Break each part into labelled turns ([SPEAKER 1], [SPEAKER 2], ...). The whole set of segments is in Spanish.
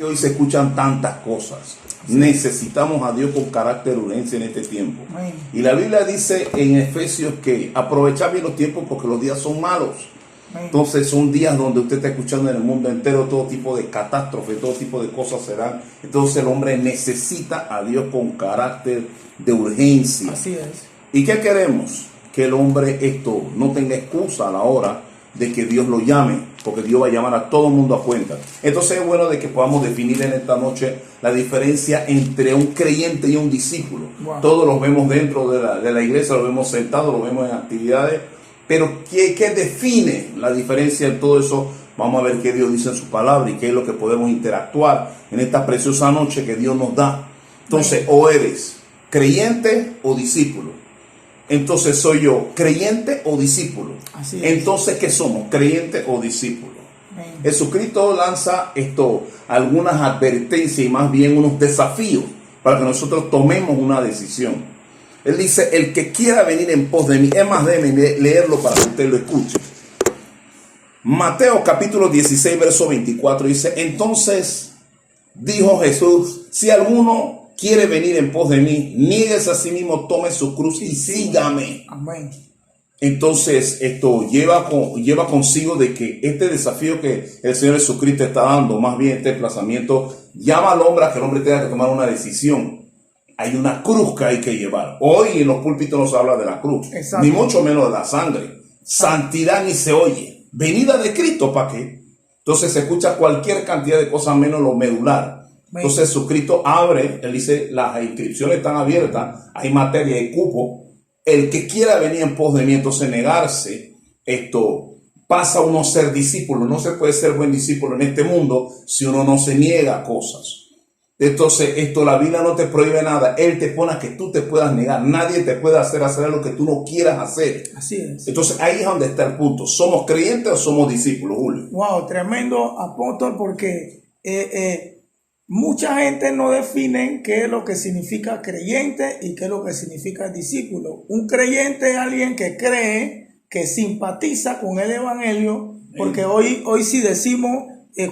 [SPEAKER 1] que hoy se escuchan tantas cosas. Necesitamos a Dios con carácter urgencia en este tiempo.
[SPEAKER 2] Amén.
[SPEAKER 1] Y la Biblia dice en Efesios que aprovechar bien los tiempos porque los días son malos.
[SPEAKER 2] Amén.
[SPEAKER 1] Entonces son días donde usted está escuchando en el mundo entero todo tipo de catástrofes, todo tipo de cosas serán. Entonces el hombre necesita a Dios con carácter de urgencia.
[SPEAKER 2] Así es.
[SPEAKER 1] ¿Y qué queremos? Que el hombre no tenga excusa a la hora de que Dios lo llame, porque Dios va a llamar a todo el mundo a cuenta. Entonces es bueno de que podamos definir en esta noche la diferencia entre un creyente y un discípulo.
[SPEAKER 2] Wow.
[SPEAKER 1] Todos los vemos dentro de la iglesia, los vemos sentados, los vemos en actividades, pero ¿qué define la diferencia en todo eso? Vamos a ver qué Dios dice en su palabra y qué es lo que podemos interactuar en esta preciosa noche que Dios nos da. Entonces, o eres creyente o discípulo. Entonces, ¿soy yo creyente o discípulo?
[SPEAKER 2] Así es.
[SPEAKER 1] Entonces, ¿qué somos? ¿Creyente o discípulo?
[SPEAKER 2] Amén.
[SPEAKER 1] Jesucristo lanza algunas advertencias y más bien unos desafíos para que nosotros tomemos una decisión. Él dice, el que quiera venir en pos de mí, es más, déjeme leerlo para que usted lo escuche. Mateo capítulo 16, verso 24 dice, entonces dijo Jesús, si alguno quiere venir en pos de mí, niéguese a sí mismo, tome su cruz y sígame.
[SPEAKER 2] Amén.
[SPEAKER 1] Entonces esto lleva consigo de que este desafío que el Señor Jesucristo está dando, más bien este desplazamiento, llama al hombre a que el hombre tenga que tomar una decisión. Hay una cruz que hay que llevar. Hoy en los púlpitos no se habla de la cruz,
[SPEAKER 2] exacto,
[SPEAKER 1] ni mucho menos de la sangre. Santidad ni se oye. Venida de Cristo, ¿para qué? Entonces se escucha cualquier cantidad de cosas menos lo medular. Entonces Jesucristo abre, él dice, las inscripciones están abiertas, hay materia, hay cupo. El que quiera venir en pos de mí, entonces negarse, pasa a uno a ser discípulo. No se puede ser buen discípulo en este mundo si uno no se niega a cosas. Entonces, la Biblia no te prohíbe nada. Él te pone a que tú te puedas negar. Nadie te puede hacer lo que tú no quieras hacer.
[SPEAKER 2] Así es.
[SPEAKER 1] Entonces, ahí es donde está el punto. ¿Somos creyentes o somos discípulos, Julio?
[SPEAKER 2] Wow, tremendo apóstol, porque mucha gente no define qué es lo que significa creyente y qué es lo que significa discípulo. Un creyente es alguien que cree, que simpatiza con el evangelio, porque hoy si decimos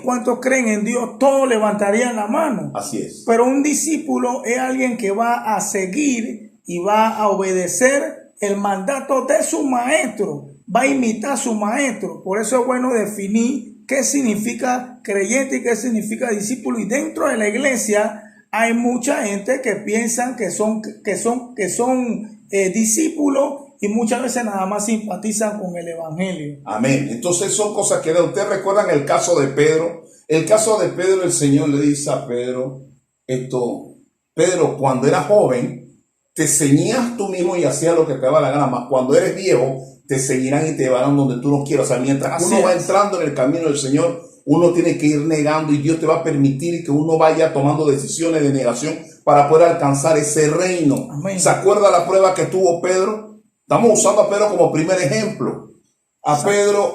[SPEAKER 2] cuántos creen en Dios, todos levantarían la mano.
[SPEAKER 1] Así es.
[SPEAKER 2] Pero un discípulo es alguien que va a seguir y va a obedecer el mandato de su maestro, va a imitar a su maestro. Por eso es bueno definir qué significa creyente y qué significa discípulo. Y dentro de la iglesia hay mucha gente que piensan que son discípulos y muchas veces nada más simpatizan con el evangelio.
[SPEAKER 1] Amén. Entonces son cosas que ustedes recuerdan el caso de Pedro. El caso de Pedro, el Señor le dice a Pedro, Pedro, cuando eras joven, te ceñías tú mismo y hacías lo que te daba la gana, más cuando eres viejo, te seguirán y te llevarán donde tú no quieras. O sea, mientras uno va entrando en el camino del Señor, uno tiene que ir negando y Dios te va a permitir que uno vaya tomando decisiones de negación para poder alcanzar ese reino.
[SPEAKER 2] Amén.
[SPEAKER 1] ¿Se acuerda la prueba que tuvo Pedro? Estamos usando a Pedro como primer ejemplo. A Pedro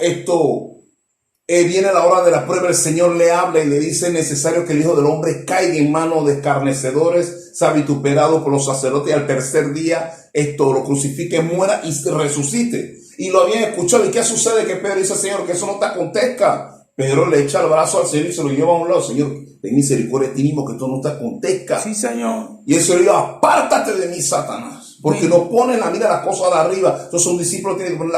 [SPEAKER 1] viene la hora de la prueba, el Señor le habla y le dice, es necesario que el Hijo del Hombre caiga en manos de escarnecedores, sea vituperado por los sacerdotes y al tercer día lo crucifique, muera y resucite. Y lo habían escuchado. ¿Y qué sucede? Que Pedro dice, Señor, que eso no te acontezca. Pedro le echa el brazo al Señor y se lo lleva a un lado. Señor, ten misericordia de ti mismo, que esto no te acontezca.
[SPEAKER 2] Sí, Señor.
[SPEAKER 1] Y el Señor le dijo, apártate de mí, Satanás. Porque no ponen la mira en las cosas de arriba. Entonces un discípulo tiene que poner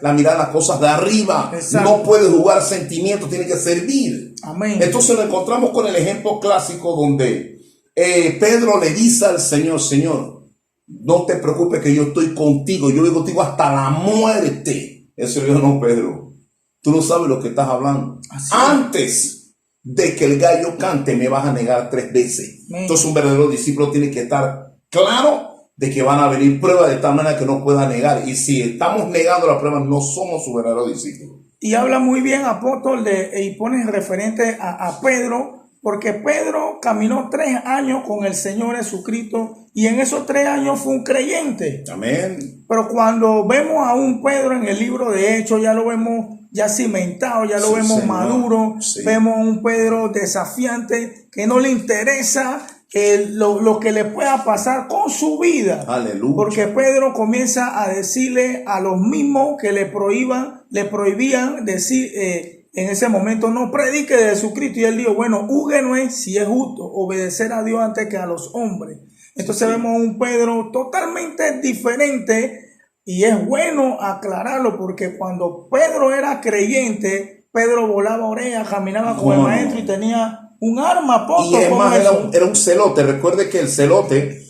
[SPEAKER 1] la mirada en las cosas de arriba.
[SPEAKER 2] Exacto.
[SPEAKER 1] No puede jugar sentimientos, tiene que servir.
[SPEAKER 2] Amén.
[SPEAKER 1] Entonces nos encontramos con el ejemplo clásico donde Pedro le dice al Señor, Señor, no te preocupes que yo estoy contigo, yo voy contigo hasta la muerte. El Señor dijo, no, Pedro, tú no sabes lo que estás hablando.
[SPEAKER 2] Así
[SPEAKER 1] Antes de que el gallo cante me vas a negar 3 veces.
[SPEAKER 2] Amén.
[SPEAKER 1] Entonces un verdadero discípulo tiene que estar claro de que van a venir pruebas de tal manera que no pueda negar. Y si estamos negando las pruebas, no somos su verdadero discípulo.
[SPEAKER 2] Y habla muy bien, apóstol, y pone referente a Pedro, porque Pedro caminó 3 años con el Señor Jesucristo y en esos 3 años fue un creyente.
[SPEAKER 1] Amén.
[SPEAKER 2] Pero cuando vemos a un Pedro en el libro de Hechos, ya lo vemos ya cimentado, ya lo vemos
[SPEAKER 1] Señor.
[SPEAKER 2] maduro,
[SPEAKER 1] Sí.
[SPEAKER 2] vemos a un Pedro desafiante que no le interesa lo que le pueda pasar con su vida.
[SPEAKER 1] Aleluya.
[SPEAKER 2] Porque Pedro comienza a decirle a los mismos que le prohibían decir en ese momento, no predique de Jesucristo. Y él dijo, bueno, júguenlo si es justo obedecer a Dios antes que a los hombres. Entonces vemos un Pedro totalmente diferente, y es bueno aclararlo porque cuando Pedro era creyente, Pedro volaba orejas, caminaba con el maestro y tenía un arma.
[SPEAKER 1] Y es más, era un celote. Recuerde que el celote,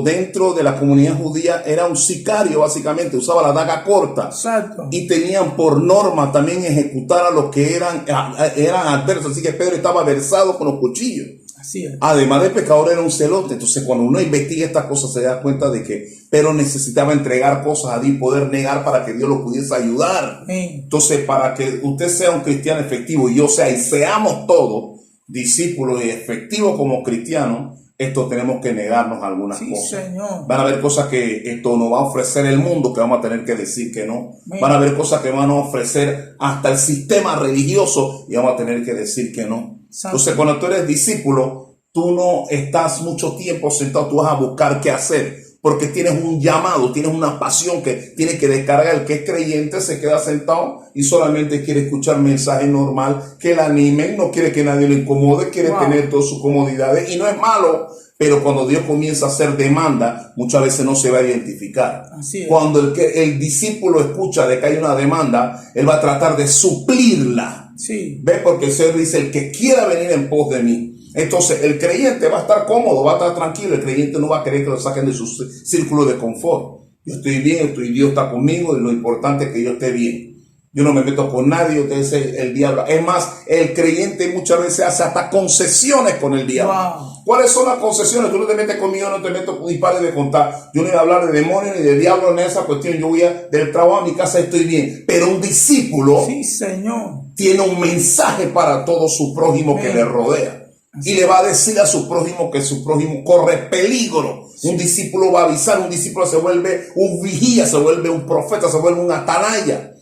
[SPEAKER 1] dentro de la comunidad judía, era un sicario básicamente, usaba la daga corta.
[SPEAKER 2] Exacto.
[SPEAKER 1] Y tenían por norma también ejecutar a los que eran adversos. Así que Pedro estaba versado con los cuchillos.
[SPEAKER 2] Así es.
[SPEAKER 1] Además de pecador, era un celote. Entonces, cuando uno investiga estas cosas, se da cuenta de que Pedro necesitaba entregar cosas a Dios, poder negar para que Dios lo pudiese ayudar. Entonces, para que usted sea un cristiano efectivo y yo sea, y seamos todos discípulos y efectivos como cristianos, tenemos que negarnos algunas cosas.
[SPEAKER 2] Señor.
[SPEAKER 1] Van a haber cosas que esto nos va a ofrecer el mundo, que vamos a tener que decir que no. Van a haber cosas que van a ofrecer hasta el sistema religioso y vamos a tener que decir que no. Entonces, cuando tú eres discípulo, tú no estás mucho tiempo sentado, tú vas a buscar qué hacer, porque tienes un llamado, tienes una pasión que tiene que descargar. El que es creyente se queda sentado y solamente quiere escuchar mensaje normal, que le animen, no quiere que nadie lo incomode, quiere tener todas sus comodidades, y no es malo, pero cuando Dios comienza a hacer demanda, muchas veces no se va a identificar. Cuando el discípulo escucha de que hay una demanda, él va a tratar de suplirla.
[SPEAKER 2] Sí.
[SPEAKER 1] ¿Ves? Porque el Señor dice, el que quiera venir en pos de mí. Entonces, el creyente va a estar cómodo, va a estar tranquilo. El creyente no va a querer que lo saquen de su círculo de confort. Yo estoy bien, Dios está conmigo, y lo importante es que yo esté bien. Yo no me meto con nadie, usted es el diablo. Es más, el creyente muchas veces hace hasta concesiones con el diablo.
[SPEAKER 2] Wow.
[SPEAKER 1] ¿Cuáles son las concesiones? Tú no te metes conmigo, no te meto con dispares de contar. Yo no voy a hablar de demonios ni de diablo en esa cuestión. Yo voy del trabajo a mi casa, estoy bien. Pero un discípulo,
[SPEAKER 2] sí, Señor,
[SPEAKER 1] tiene un mensaje para todo su prójimo que le rodea. Y le va a decir a su prójimo que su prójimo corre peligro. Sí. Un discípulo va a avisar, un discípulo se vuelve un vigía, se vuelve un profeta, se vuelve un atalaya.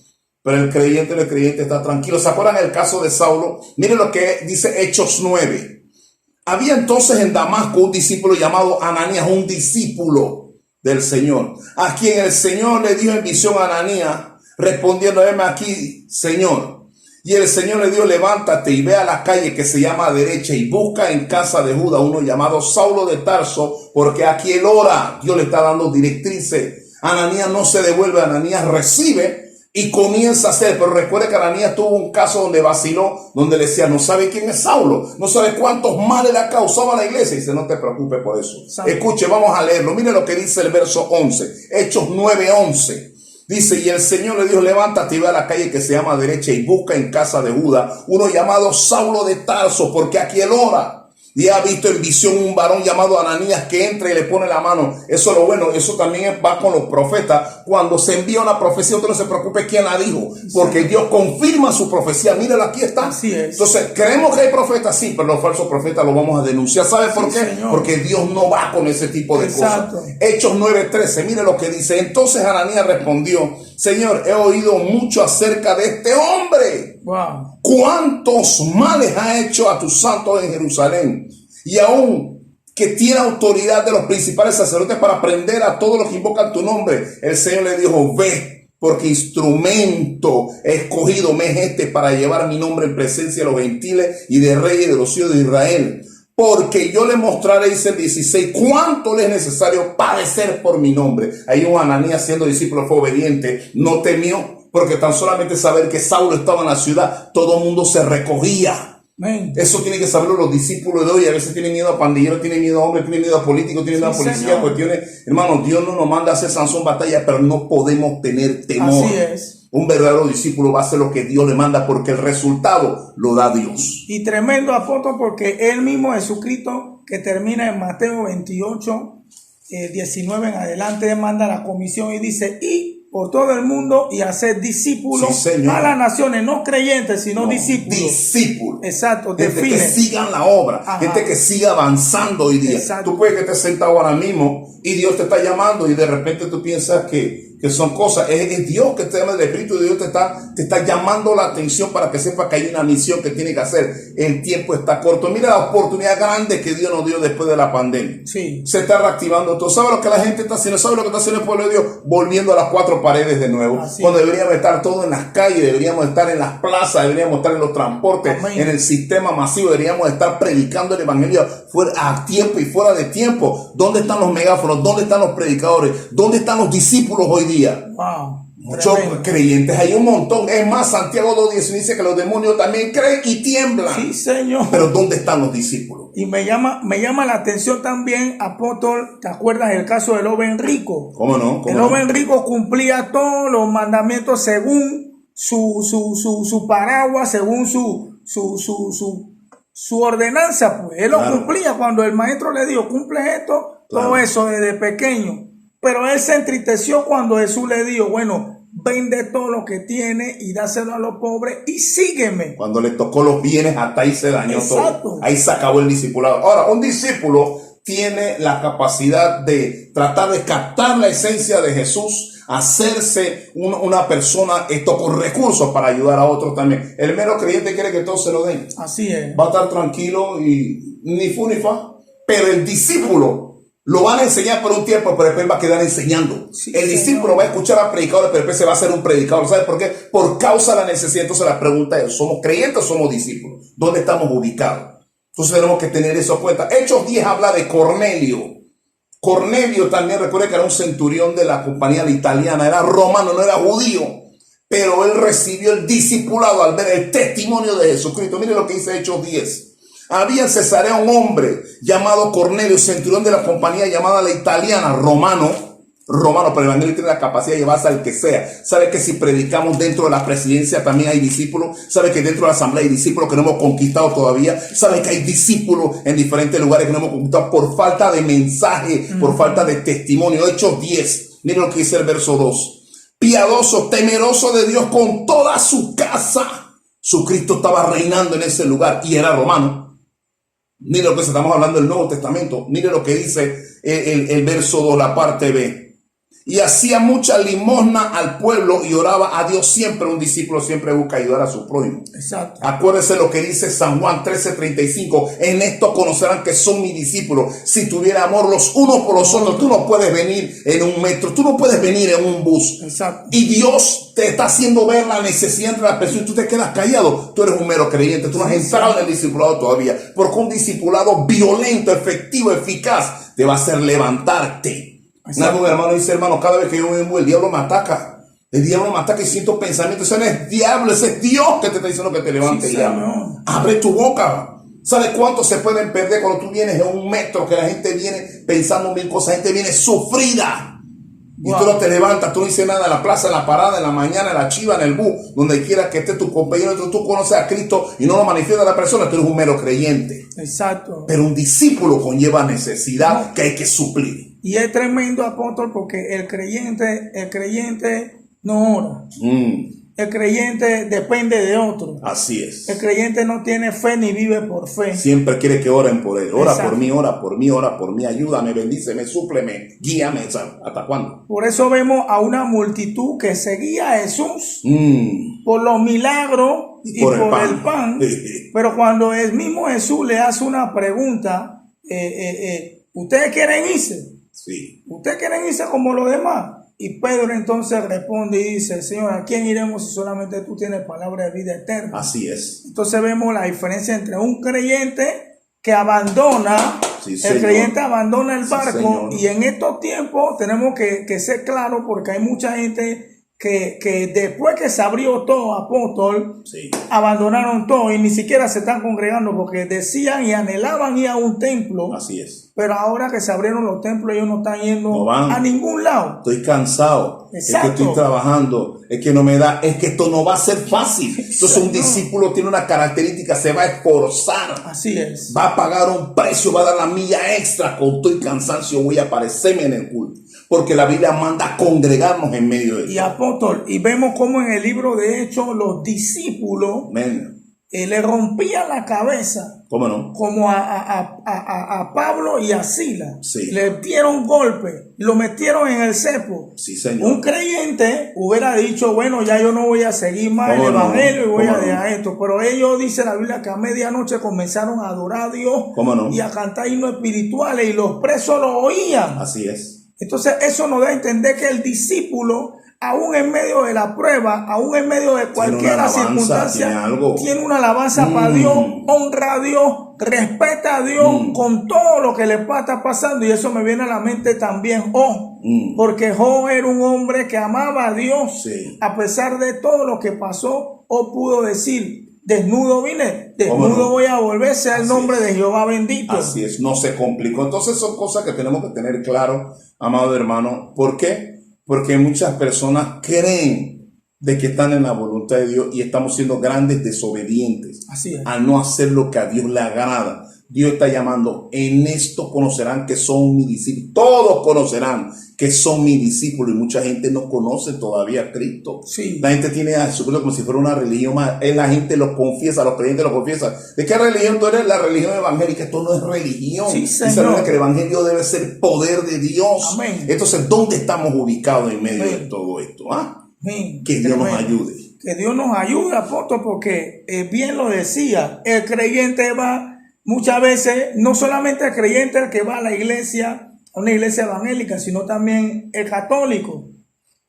[SPEAKER 1] Pero el creyente está tranquilo. ¿Se acuerdan el caso de Saulo? Miren lo que dice Hechos 9. Había entonces en Damasco un discípulo llamado Ananías, un discípulo del Señor, a quien el Señor le dijo en visión a Ananías, respondiendo, heme aquí, Señor. Y el Señor le dijo, levántate y ve a la calle que se llama derecha y busca en casa de Judá uno llamado Saulo de Tarso, porque aquí él ora. Dios le está dando directrices. Ananías no se devuelve, Ananías recibe y comienza a hacer. Pero recuerde que Ananías tuvo un caso donde vaciló, donde le decía, no sabe quién es Saulo, no sabe cuántos males le ha causado a la iglesia. Y dice, no te preocupes por eso. Escuche, vamos a leerlo. Mire lo que dice el verso 11, Hechos 9:11. Dice, y el Señor le dijo, levántate y ve a la calle que se llama derecha y busca en casa de Judá uno llamado Saulo de Tarso, porque aquí él ora. Y ha visto en visión un varón llamado Ananías que entra y le pone la mano. Eso es lo bueno, eso también va con los profetas. Cuando se envía una profecía, usted no se preocupe quién la dijo, porque Dios confirma su profecía. Míralo, aquí está.
[SPEAKER 2] Así es.
[SPEAKER 1] Entonces, creemos que hay profetas, sí, pero los falsos profetas los vamos a denunciar. ¿Sabe por qué? Señor. Porque Dios no va con ese tipo de cosas. Hechos 9:13, mire lo que dice. Entonces Ananías respondió, Señor, he oído mucho acerca de este hombre.
[SPEAKER 2] Wow.
[SPEAKER 1] ¿Cuántos males ha hecho a tus santos en Jerusalén? Y aún que tiene autoridad de los principales sacerdotes para prender a todos los que invocan tu nombre. El Señor le dijo, ve, porque instrumento escogido me es este para llevar mi nombre en presencia de los gentiles y de reyes de los hijos de Israel. Porque yo le mostraré, dice el 16, cuánto le es necesario padecer por mi nombre. Ahí un Ananías, siendo discípulo, fue obediente, no temió, porque tan solamente saber que Saulo estaba en la ciudad, todo el mundo se recogía. Eso tiene que saberlo los discípulos de hoy. A veces tienen miedo a pandilleros, tienen miedo a hombres, tienen miedo a políticos, tienen miedo a policía, cuestiones. Hermano, Dios no nos manda a hacer Sansón batalla, pero no podemos tener temor.
[SPEAKER 2] Así es.
[SPEAKER 1] Un verdadero discípulo va a hacer lo que Dios le manda, porque el resultado lo da Dios.
[SPEAKER 2] Y tremendo apóstol, porque él mismo, Jesucristo, que termina en Mateo 28, 19 en adelante, él manda la comisión y dice, y por todo el mundo y hacer discípulos a las naciones, no creyentes, sino discípulos.
[SPEAKER 1] Discípulos.
[SPEAKER 2] Exacto.
[SPEAKER 1] Gente que sigan la obra. Ajá. Gente que siga avanzando hoy día. Exacto. Tú puedes que estés sentado ahora mismo y Dios te está llamando y de repente tú piensas que que son cosas, es Dios que te llama, el Espíritu de Dios te está llamando la atención para que sepa que hay una misión que tiene que hacer. El tiempo está corto. Mira la oportunidad grande que Dios nos dio después de la pandemia.
[SPEAKER 2] Sí.
[SPEAKER 1] Se está reactivando todo. ¿Sabe lo que la gente está haciendo? ¿Sabe lo que está haciendo el pueblo de Dios? Volviendo a las cuatro paredes de nuevo.
[SPEAKER 2] Así
[SPEAKER 1] Cuando
[SPEAKER 2] es.
[SPEAKER 1] deberíamos estar todos en las calles, deberíamos estar en las plazas, deberíamos estar en los transportes,
[SPEAKER 2] Amén.
[SPEAKER 1] en el sistema masivo, deberíamos estar predicando el evangelio fuera a tiempo y fuera de tiempo. ¿Dónde están los megáfonos? ¿Dónde están los predicadores? ¿Dónde están los discípulos hoy día?
[SPEAKER 2] Wow.
[SPEAKER 1] Muchos
[SPEAKER 2] Tremendo.
[SPEAKER 1] creyentes, hay un montón. Es más, Santiago 2:10 dice que los demonios también creen y tiemblan.
[SPEAKER 2] Sí, Señor.
[SPEAKER 1] Pero ¿dónde están los discípulos?
[SPEAKER 2] Y me llama la atención también, apóstol, ¿te acuerdas el caso del joven rico?
[SPEAKER 1] ¿Cómo no?
[SPEAKER 2] El joven rico cumplía todos los mandamientos según su paraguas, según su ordenanza, pues. Él lo
[SPEAKER 1] Claro.
[SPEAKER 2] cumplía cuando el maestro le dijo, cumple esto, todo
[SPEAKER 1] Claro.
[SPEAKER 2] eso desde pequeño. Pero él se entristeció cuando Jesús le dijo, bueno, vende todo lo que tiene y dáselo a los pobres y sígueme.
[SPEAKER 1] Cuando le tocó los bienes, hasta ahí se dañó
[SPEAKER 2] Exacto.
[SPEAKER 1] todo. Ahí se acabó el discipulado. Ahora, un discípulo tiene la capacidad de tratar de captar la esencia de Jesús, hacerse una persona con recursos para ayudar a otros también. El mero creyente quiere que todos se lo den.
[SPEAKER 2] Así es.
[SPEAKER 1] Va a estar tranquilo y ni fu ni fa. Pero el discípulo lo van a enseñar por un tiempo, pero después va a quedar enseñando.
[SPEAKER 2] Sí,
[SPEAKER 1] el discípulo
[SPEAKER 2] Señor.
[SPEAKER 1] va a escuchar a predicadores, pero después se va a hacer un predicador. ¿Sabes por qué? Por causa de la necesidad. Entonces la pregunta es, ¿somos creyentes o somos discípulos? ¿Dónde estamos ubicados? Entonces tenemos que tener eso en cuenta. Hechos 10 habla de Cornelio. Cornelio también, recuerda que era un centurión de la compañía italiana, era romano, no era judío. Pero él recibió el discipulado al ver el testimonio de Jesucristo. Mire lo que dice Hechos 10. Había en Cesarea un hombre llamado Cornelio, centurión de la compañía llamada la italiana, romano, pero el evangelio tiene la capacidad de llevarse al que sea. Sabe que si predicamos dentro de la presidencia también hay discípulos. Sabe que dentro de la asamblea hay discípulos que no hemos conquistado todavía. Sabe que hay discípulos en diferentes lugares que no hemos conquistado por falta de mensaje, por falta de testimonio. Hechos 10, miren lo que dice el verso 2. Piadoso, temeroso de Dios con toda su casa. Su Cristo estaba reinando en ese lugar y era romano. Mire lo que estamos hablando del Nuevo Testamento. Mire lo que dice el verso 2, la parte B. Y hacía mucha limosna al pueblo y oraba a Dios siempre. Un discípulo siempre busca ayudar a su prójimo.
[SPEAKER 2] Exacto.
[SPEAKER 1] Acuérdese lo que dice San Juan 13:35. En esto conocerán que son mis discípulos. Si tuviera amor los unos por los otros. Tú no puedes venir en un metro. Tú no puedes venir en un bus.
[SPEAKER 2] Exacto.
[SPEAKER 1] Y Dios te está haciendo ver la necesidad entre las personas y tú te quedas callado. Tú eres un mero creyente. Tú no has entrado en el discipulado todavía. Porque un discipulado violento, efectivo, eficaz te va a hacer levantarte. Un hermano dice, hermano, cada vez que yo me muevo, el diablo me ataca. El diablo me ataca y siento pensamientos. Ese no es diablo, ese es Dios que te está diciendo que te levante.
[SPEAKER 2] Sí,
[SPEAKER 1] Ya.
[SPEAKER 2] Señor.
[SPEAKER 1] Abre tu boca. ¿Sabes cuánto se pueden perder cuando tú vienes en un metro que la gente viene pensando mil cosas? La gente viene sufrida. Y
[SPEAKER 2] Wow.
[SPEAKER 1] tú no te levantas, tú no dices nada en la plaza, en la parada, en la mañana, en la chiva, en el bus, donde quiera que esté tu compañero. Entonces tú conoces a Cristo y no lo manifiesta a la persona, tú eres un mero creyente.
[SPEAKER 2] Exacto.
[SPEAKER 1] Pero un discípulo conlleva necesidad que hay que suplir.
[SPEAKER 2] Y es tremendo, apóstol, porque el creyente no ora. El creyente depende de otro.
[SPEAKER 1] Así es.
[SPEAKER 2] El creyente no tiene fe ni vive por fe.
[SPEAKER 1] Siempre quiere que oren por él. Ora
[SPEAKER 2] Exacto.
[SPEAKER 1] por mí, ora por mí, ora por mí. Ayúdame, bendíceme, súpleme, guíame. ¿Hasta cuándo?
[SPEAKER 2] Por eso vemos a una multitud que seguía a Jesús
[SPEAKER 1] Mm.
[SPEAKER 2] por los milagros y por el pan. Pero cuando el mismo Jesús le hace una pregunta, ¿ustedes quieren irse?
[SPEAKER 1] Sí.
[SPEAKER 2] ¿Ustedes quieren irse como los demás? Y Pedro entonces responde y dice, Señor, ¿a quién iremos si solamente tú tienes palabra de vida eterna?
[SPEAKER 1] Así es.
[SPEAKER 2] Entonces vemos la diferencia entre un creyente que abandona,
[SPEAKER 1] Sí,
[SPEAKER 2] el
[SPEAKER 1] señor.
[SPEAKER 2] creyente abandona el
[SPEAKER 1] Sí,
[SPEAKER 2] barco,
[SPEAKER 1] señor.
[SPEAKER 2] y en estos tiempos tenemos que ser claros porque hay mucha gente que después que se abrió todo, apóstol,
[SPEAKER 1] Sí.
[SPEAKER 2] abandonaron todo y ni siquiera se están congregando porque decían y anhelaban ir a un templo,
[SPEAKER 1] Así es.
[SPEAKER 2] pero ahora que se abrieron los templos ellos no están yendo
[SPEAKER 1] No van.
[SPEAKER 2] a ningún lado.
[SPEAKER 1] Estoy cansado.
[SPEAKER 2] Exacto.
[SPEAKER 1] Es que estoy trabajando. Es que no me da. Es que esto no va a ser fácil. Entonces un
[SPEAKER 2] Señor.
[SPEAKER 1] discípulo tiene una característica. Se va a esforzar.
[SPEAKER 2] Así es.
[SPEAKER 1] Va a pagar un precio. Va a dar la milla extra. Con todo y cansancio voy a aparecerme en el culto. Porque la Biblia manda a congregarnos en medio de
[SPEAKER 2] Y
[SPEAKER 1] eso.
[SPEAKER 2] apóstol, y vemos como en el libro de Hechos los discípulos
[SPEAKER 1] Amén.
[SPEAKER 2] le rompían la cabeza,
[SPEAKER 1] ¿Cómo no?
[SPEAKER 2] como a Pablo y a Silas.
[SPEAKER 1] Sí.
[SPEAKER 2] Le dieron golpe, lo metieron en el cepo.
[SPEAKER 1] Sí, señor.
[SPEAKER 2] Un creyente hubiera dicho, bueno, ya yo no voy a seguir más el
[SPEAKER 1] ¿Cómo no?
[SPEAKER 2] evangelio y voy
[SPEAKER 1] ¿Cómo
[SPEAKER 2] a
[SPEAKER 1] no?
[SPEAKER 2] dejar esto. Pero ellos, dice la Biblia, que a medianoche comenzaron a adorar a Dios
[SPEAKER 1] ¿Cómo no?
[SPEAKER 2] y a cantar himnos espirituales, y los presos lo oían.
[SPEAKER 1] Así es.
[SPEAKER 2] Entonces eso nos da a entender que el discípulo, aún en medio de la prueba, aún en medio de cualquier circunstancia, tiene una alabanza para Dios, honra a Dios, respeta a Dios con todo lo que le está pasando. Y eso me viene a la mente también Job, porque Job era un hombre que amaba a Dios.
[SPEAKER 1] Sí.
[SPEAKER 2] A pesar de todo lo que pasó, Job pudo decir: desnudo vine, desnudo voy a volver, sea el nombre de Jehová bendito.
[SPEAKER 1] Así es, no se complicó. Entonces son cosas que tenemos que tener claro, amado hermano. ¿Por qué? Porque muchas personas creen de que están en la voluntad de Dios y estamos siendo grandes desobedientes.
[SPEAKER 2] Así es.
[SPEAKER 1] A no hacer lo que a Dios le agrada. Dios está llamando: en esto conocerán que son mis discípulos. Todos conocerán que son mis discípulos, y mucha gente no conoce todavía a Cristo.
[SPEAKER 2] Sí.
[SPEAKER 1] La gente tiene a su Cristo como si fuera una religión más. La gente lo confiesa, los creyentes lo confiesan. ¿De qué religión tú eres? La religión evangélica. Esto no es religión.
[SPEAKER 2] Sí,
[SPEAKER 1] Dice
[SPEAKER 2] Señor.
[SPEAKER 1] que el evangelio debe ser poder de Dios.
[SPEAKER 2] Amén.
[SPEAKER 1] Entonces, ¿dónde estamos ubicados en medio
[SPEAKER 2] Amén.
[SPEAKER 1] de todo esto?
[SPEAKER 2] Amén.
[SPEAKER 1] Que Dios nos
[SPEAKER 2] Amén.
[SPEAKER 1] ayude.
[SPEAKER 2] Que Dios nos ayude, apóstol, porque bien lo decía, el creyente va muchas veces, no solamente el creyente el que va a la iglesia, a una iglesia evangélica, sino también el católico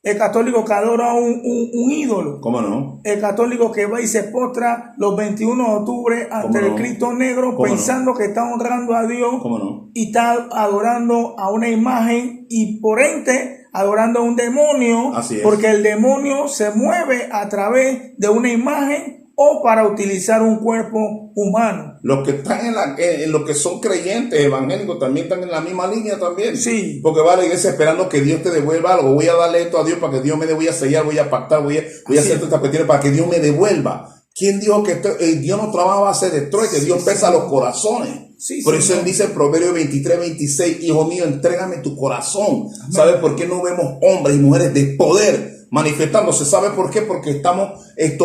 [SPEAKER 2] que adora un ídolo.
[SPEAKER 1] ¿Cómo no?
[SPEAKER 2] El católico que va y se postra los 21 de octubre ante el Cristo negro, pensando que está honrando a Dios.
[SPEAKER 1] ¿Cómo no?
[SPEAKER 2] Y está adorando a una imagen, y por ente adorando a un demonio.
[SPEAKER 1] Así es.
[SPEAKER 2] Porque el demonio se mueve a través de una imagen o para utilizar un cuerpo humano.
[SPEAKER 1] Los que están en lo que son creyentes evangélicos también están en la misma línea también.
[SPEAKER 2] Sí.
[SPEAKER 1] Porque va a la iglesia esperando que Dios te devuelva algo. Voy a darle esto a Dios para que Dios me voy a sellar, voy a pactar, voy a hacer estas cuestiones para que Dios me devuelva. ¿Quién dijo que Dios no trabaja a base de trueque? Que Dios pesa los corazones.
[SPEAKER 2] Sí,
[SPEAKER 1] por eso
[SPEAKER 2] Señor.
[SPEAKER 1] Él dice en Proverbios 23, 26, hijo mío, entrégame tu corazón. ¿Sabes por qué no vemos hombres y mujeres de poder manifestándose? ¿Sabe por qué? Porque estamos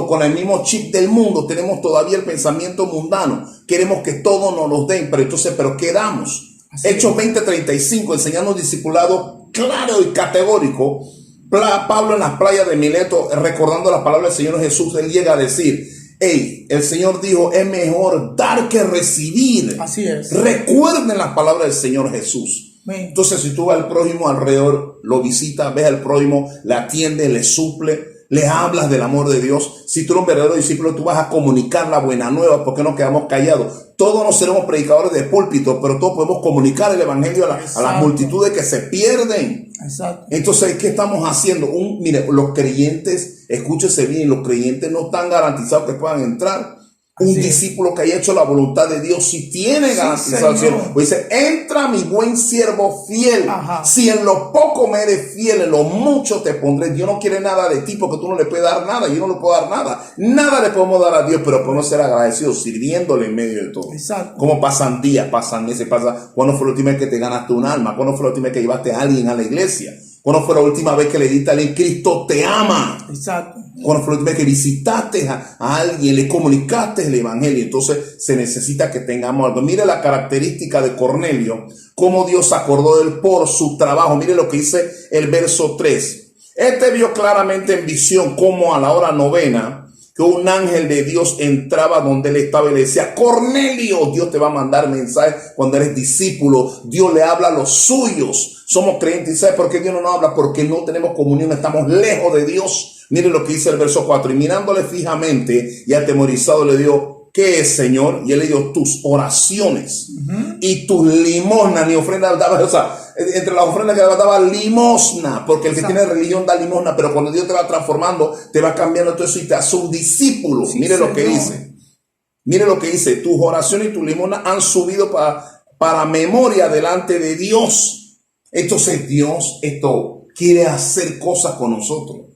[SPEAKER 1] con el mismo chip del mundo. Tenemos todavía el pensamiento mundano. Queremos que todo nos lo den, pero ¿qué damos? Hechos 20:35, enseñando un discipulado claro y categórico. Pablo en las playas de Mileto, recordando las palabras del Señor Jesús, él llega a decir: el Señor dijo, es mejor dar que recibir.
[SPEAKER 2] Así es.
[SPEAKER 1] Recuerden las palabras del Señor Jesús.
[SPEAKER 2] Amén.
[SPEAKER 1] Entonces, si tú vas al prójimo alrededor, lo visitas, ves al prójimo, le atiendes, le suple, le hablas del amor de Dios. Si tú eres un verdadero discípulo, tú vas a comunicar la buena nueva. ¿Por qué nos quedamos callados? Todos no seremos predicadores de púlpito, pero todos podemos comunicar el evangelio a las multitudes que se pierden.
[SPEAKER 2] Exacto.
[SPEAKER 1] Entonces, ¿qué estamos haciendo? Mire, los creyentes, escúchese bien, los creyentes no están garantizados que puedan entrar. Un discípulo que haya hecho la voluntad de Dios sí tiene garantizado el cielo. Pues dice: entra mi buen siervo fiel. Ajá. Si en lo poco me eres fiel, en lo mucho te pondré. Dios no quiere nada de ti porque tú no le puedes dar nada. Yo no le puedo dar nada. Nada le podemos dar a Dios, pero podemos ser agradecidos sirviéndole en medio de todo.
[SPEAKER 2] Exacto.
[SPEAKER 1] Como pasan días, pasan meses, ¿cuándo fue la última vez que te ganaste un alma? ¿Cuándo fue la última vez que llevaste a alguien a la iglesia? ¿Cuándo fue la última vez que le diste a alguien? Cristo te ama.
[SPEAKER 2] Exacto.
[SPEAKER 1] Cuando fue la última vez que visitaste a alguien, le comunicaste el evangelio. Entonces se necesita que tengamos algo. Mire la característica de Cornelio, cómo Dios acordó de él por su trabajo. Mire lo que dice el verso 3. Este vio claramente en visión cómo a la hora novena que un ángel de Dios entraba donde él estaba y le decía: Cornelio. Dios te va a mandar mensajes cuando eres discípulo. Dios le habla a los suyos. Somos creyentes. ¿Y sabes por qué Dios no nos habla? Porque no tenemos comunión, estamos lejos de Dios. Mire lo que dice el verso 4. Y mirándole fijamente y atemorizado le dijo: ¿qué es, Señor? Y él le dijo: tus oraciones y tus limosnas, ni ofrenda daba. O sea, entre las ofrendas que daba limosna, porque el que tiene religión da limosna, pero cuando Dios te va transformando, te va cambiando todo eso y te hace un discípulo. Sí, mire lo que dice. Mire lo que dice: tus oraciones y tus limosnas han subido para memoria delante de Dios. Entonces Dios quiere hacer cosas con nosotros,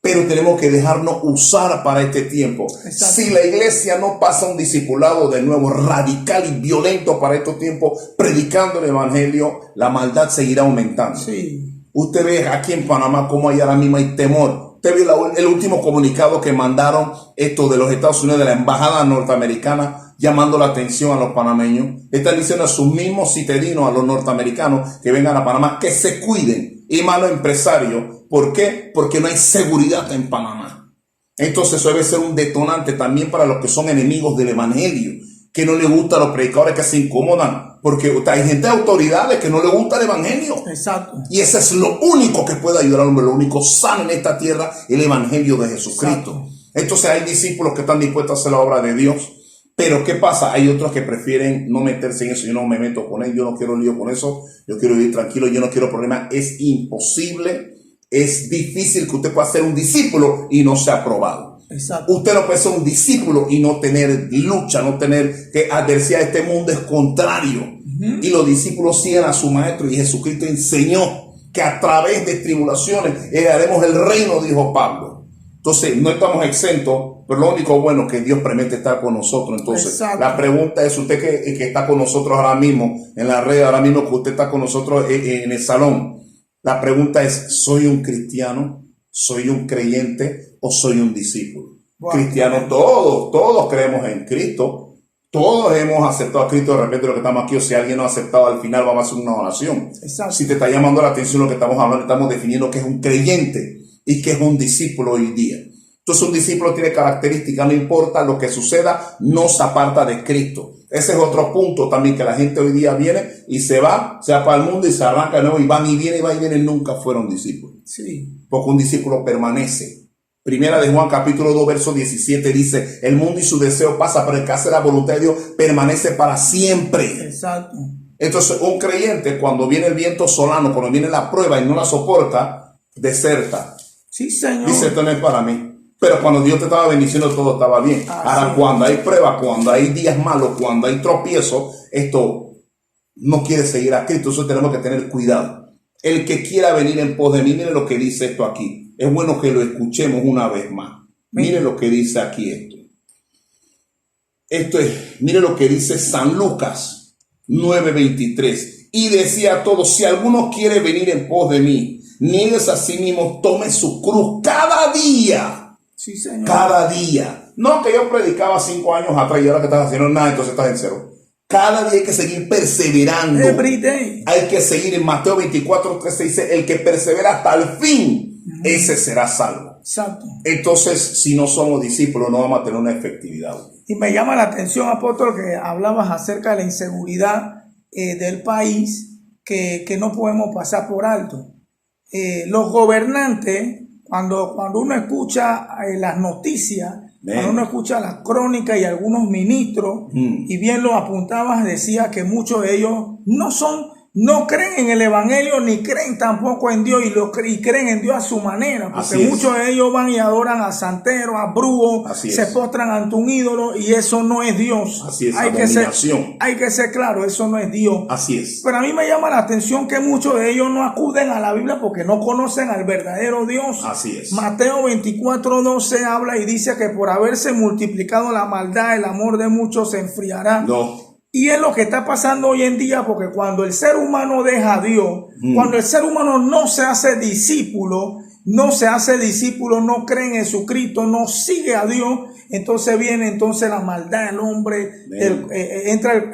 [SPEAKER 1] pero tenemos que dejarnos usar para este tiempo. Exacto. Si la iglesia no pasa un discipulado de nuevo radical y violento para estos tiempos, predicando el evangelio, la maldad seguirá aumentando.
[SPEAKER 2] Sí.
[SPEAKER 1] Usted ve aquí en Panamá cómo hay ahora mismo hay temor. Usted vio el último comunicado que mandaron esto de los Estados Unidos, de la embajada norteamericana, llamando la atención a los panameños. Están diciendo a sus mismos citadinos, a los norteamericanos que vengan a Panamá, que se cuiden, y más los empresarios. ¿Por qué? Porque no hay seguridad en Panamá. Entonces eso debe ser un detonante también para los que son enemigos del evangelio, que no les gusta a los predicadores, que se incomodan, porque hay gente de autoridades que no le gusta el evangelio.
[SPEAKER 2] Exacto.
[SPEAKER 1] Y ese es lo único que puede ayudar al hombre, lo único sano en esta tierra, el evangelio de Jesucristo. Exacto. Entonces hay discípulos que están dispuestos a hacer la obra de Dios. Pero ¿qué pasa? Hay otros que prefieren no meterse en eso. Yo no me meto con él, yo no quiero lío con eso, yo quiero vivir tranquilo, yo no quiero problemas. Es imposible, es difícil que usted pueda ser un discípulo y no sea aprobado. Exacto. Usted no puede ser un discípulo y no tener lucha, no tener que adversidad. Este mundo es contrario. Y los discípulos siguen a su maestro, y Jesucristo enseñó que a través de tribulaciones heredaremos el reino, dijo Pablo. Entonces no estamos exentos, pero lo único bueno es que Dios promete estar con nosotros. Entonces exacto. La pregunta es, usted que está con nosotros ahora mismo en la red, ahora mismo que usted está con nosotros en el salón, la pregunta es, ¿soy un cristiano? ¿Soy un creyente o soy un discípulo? Wow. Cristianos todos creemos en Cristo. Todos hemos aceptado a Cristo. De repente lo que estamos aquí, o si alguien no ha aceptado, al final vamos a hacer una oración. Exacto. Si te está llamando la atención lo que estamos hablando, estamos definiendo qué es un creyente y qué es un discípulo hoy día. Entonces un discípulo tiene características, no importa lo que suceda, no se aparta de Cristo. Ese es otro punto también, que la gente hoy día viene y se va para el mundo y se arranca de nuevo y van y vienen, nunca fueron discípulos. Sí. Porque un discípulo permanece. Primera de Juan capítulo 2 verso 17 dice, el mundo y su deseo pasa, pero el que hace la voluntad de Dios permanece para siempre. Exacto. Entonces un creyente, cuando viene el viento solano, cuando viene la prueba y no la soporta, deserta. Sí, Señor. Dice, esto no es para mí. Pero cuando Dios te estaba bendiciendo, todo estaba bien. Ahora, sí. Cuando hay prueba, cuando hay días malos, cuando hay tropiezos, esto no quiere seguir a Cristo. Entonces tenemos que tener cuidado. El que quiera venir en pos de mí, mire lo que dice esto aquí. Es bueno que lo escuchemos una vez más. Mire lo que dice aquí esto. Mire lo que dice San Lucas 9:23. Y decía a todos, si alguno quiere venir en pos de mí, niegues a sí mismo, tome su cruz cada día. Sí, Señor. Cada día. No que yo predicaba 5 años atrás y ahora que estás haciendo nada, entonces estás en cero. Cada día hay que seguir perseverando. Every day. Hay que seguir. En Mateo 24:13 dice, el que persevera hasta el fin, ese será salvo. Exacto. Entonces, si no somos discípulos, no vamos a tener una efectividad.
[SPEAKER 2] Y me llama la atención, apóstol, que hablabas acerca de la inseguridad del país que no podemos pasar por alto. Los gobernantes, cuando uno escucha las noticias, cuando uno escucha las crónicas y algunos ministros, y bien lo apuntabas, decía que muchos de ellos no creen en el evangelio ni creen tampoco en Dios y creen en Dios a su manera, porque muchos de ellos van y adoran a santeros, a brujos, se postran ante un ídolo y eso no es Dios.
[SPEAKER 1] Así es,
[SPEAKER 2] hay que ser claro, eso no es Dios.
[SPEAKER 1] Así es.
[SPEAKER 2] Pero a mí me llama la atención que muchos de ellos no acuden a la Biblia porque no conocen al verdadero Dios.
[SPEAKER 1] Así es.
[SPEAKER 2] Mateo 24:12 habla y dice que por haberse multiplicado la maldad, el amor de muchos se enfriará.
[SPEAKER 1] No.
[SPEAKER 2] Y es lo que está pasando hoy en día, porque cuando el ser humano deja a Dios, cuando el ser humano no se hace discípulo, no cree en Jesucristo, no sigue a Dios, entonces viene la maldad del hombre,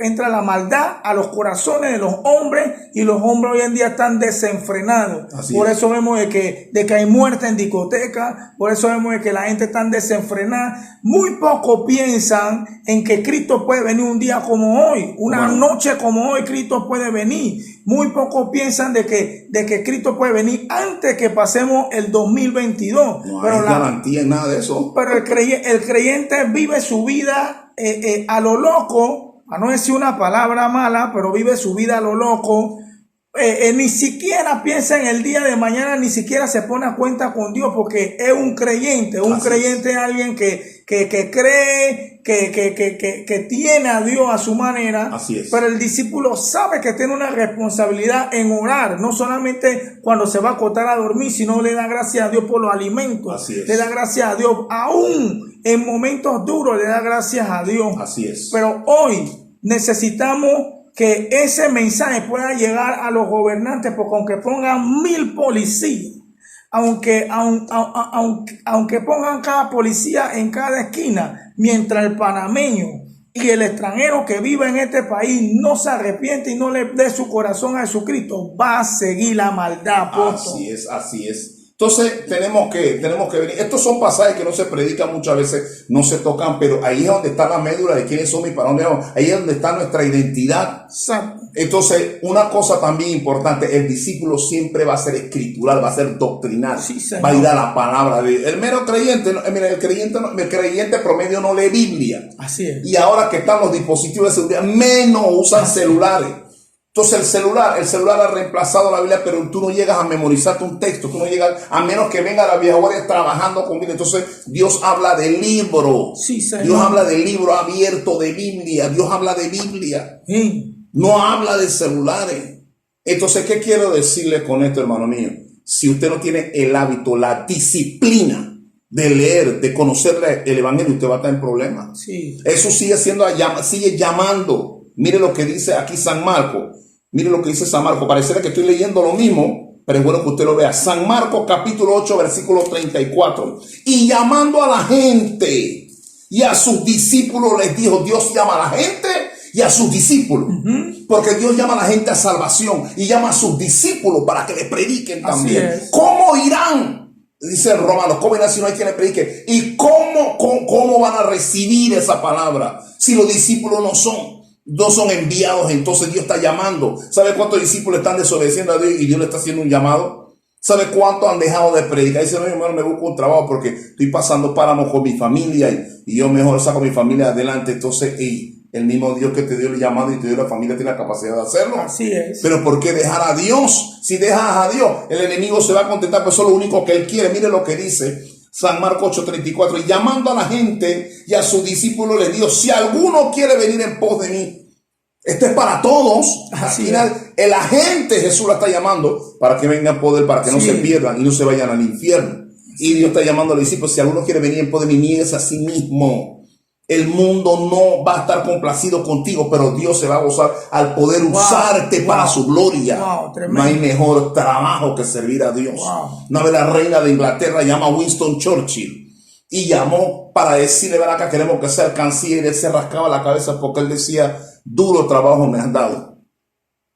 [SPEAKER 2] entra la maldad a los corazones de los hombres y los hombres hoy en día están desenfrenados. Por eso vemos de que hay muerte en discotecas, por eso vemos de que la gente está desenfrenada. Muy poco piensan en que Cristo puede venir un día como hoy, una noche como hoy Cristo puede venir. Muy poco piensan de que Cristo puede venir antes que pasemos el 2022.
[SPEAKER 1] No hay garantía en nada de eso.
[SPEAKER 2] Pero el creyente vive su vida a lo loco, a no decir una palabra mala, pero vive su vida a lo loco. Ni siquiera piensa en el día de mañana, ni siquiera se pone a cuenta con Dios, porque es un creyente. Un creyente es alguien que cree, que tiene a Dios a su manera.
[SPEAKER 1] Así es.
[SPEAKER 2] Pero el discípulo sabe que tiene una responsabilidad en orar, no solamente cuando se va a acostar a dormir, sino le da gracias a Dios por los alimentos.
[SPEAKER 1] Así es.
[SPEAKER 2] Le da gracias a Dios, aún en momentos duros le da gracias a Dios.
[SPEAKER 1] Así es.
[SPEAKER 2] Pero hoy necesitamos que ese mensaje pueda llegar a los gobernantes, porque aunque pongan 1000 policías, aunque pongan cada policía en cada esquina, mientras el panameño y el extranjero que vive en este país no se arrepiente y no le dé su corazón a Jesucristo, va a seguir la maldad, apóstol.
[SPEAKER 1] Así es, así es. Entonces tenemos que venir. Estos son pasajes que no se predican muchas veces, no se tocan, pero ahí es donde está la médula de quiénes somos y para dónde vamos. Ahí es donde está nuestra identidad.
[SPEAKER 2] Exacto.
[SPEAKER 1] Entonces, una cosa también importante, el discípulo siempre va a ser escritural, va a ser doctrinal,
[SPEAKER 2] Sí, señor.
[SPEAKER 1] va a ir a la palabra de Dios. El mero creyente, mira, el creyente promedio no lee Biblia.
[SPEAKER 2] Así es.
[SPEAKER 1] Y ahora que están los dispositivos de seguridad, menos usan celulares. Entonces el celular ha reemplazado la Biblia, pero tú no llegas a memorizarte un texto, tú no llegas, a menos que venga la vieja guardia trabajando con Biblia. Entonces Dios habla del libro.
[SPEAKER 2] Sí, señor.
[SPEAKER 1] Dios habla del libro abierto de Biblia. Dios habla de Biblia.
[SPEAKER 2] Sí.
[SPEAKER 1] No habla de celulares. Entonces, ¿qué quiero decirle con esto, hermano mío? Si usted no tiene el hábito, la disciplina de leer, de conocer el evangelio, usted va a estar en problemas.
[SPEAKER 2] Sí.
[SPEAKER 1] Eso sigue llamando. Mire lo que dice aquí San Marcos. Mire lo que dice San Marcos. Pareciera que estoy leyendo lo mismo, pero es bueno que usted lo vea. San Marcos capítulo 8, versículo 34. Y llamando a la gente y a sus discípulos les dijo, Dios llama a la gente y a sus discípulos. Porque Dios llama a la gente a salvación y llama a sus discípulos para que le prediquen también.
[SPEAKER 2] Así es.
[SPEAKER 1] ¿Cómo irán? Dice el Romano, ¿cómo irán si no hay quien le predique? ¿Y cómo van a recibir esa palabra si los discípulos no son enviados? Entonces Dios está llamando. ¿Sabe cuántos discípulos están desobedeciendo a Dios y Dios le está haciendo un llamado? ¿Sabe cuántos han dejado de predicar? Dice, no, hermano, me busco un trabajo porque estoy pasando páramo con mi familia y yo mejor saco a mi familia adelante. Entonces, el mismo Dios que te dio el llamado y te dio la familia tiene la capacidad de hacerlo.
[SPEAKER 2] Así es.
[SPEAKER 1] Pero ¿por qué dejar a Dios? Si dejas a Dios, el enemigo se va a contentar, pues eso es lo único que él quiere. Mire lo que dice San Marcos 8:34. Y llamando a la gente y a sus discípulos les dijo, si alguno quiere venir en pos de mí. Esto es para todos. Al final, el agente Jesús la está llamando para que vengan poder, para que no se pierdan y no se vayan al infierno. Y Dios está llamando a los discípulos, si alguno quiere venir en pos de mí, niegues a sí mismo. El mundo no va a estar complacido contigo, pero Dios se va a gozar al poder usarte para su gloria. No hay mejor trabajo que servir a Dios. Una vez la reina de Inglaterra llama a Winston Churchill y llamó para decirle, ven acá, queremos que sea el canciller. Él se rascaba la cabeza porque él decía, duro trabajo me han dado.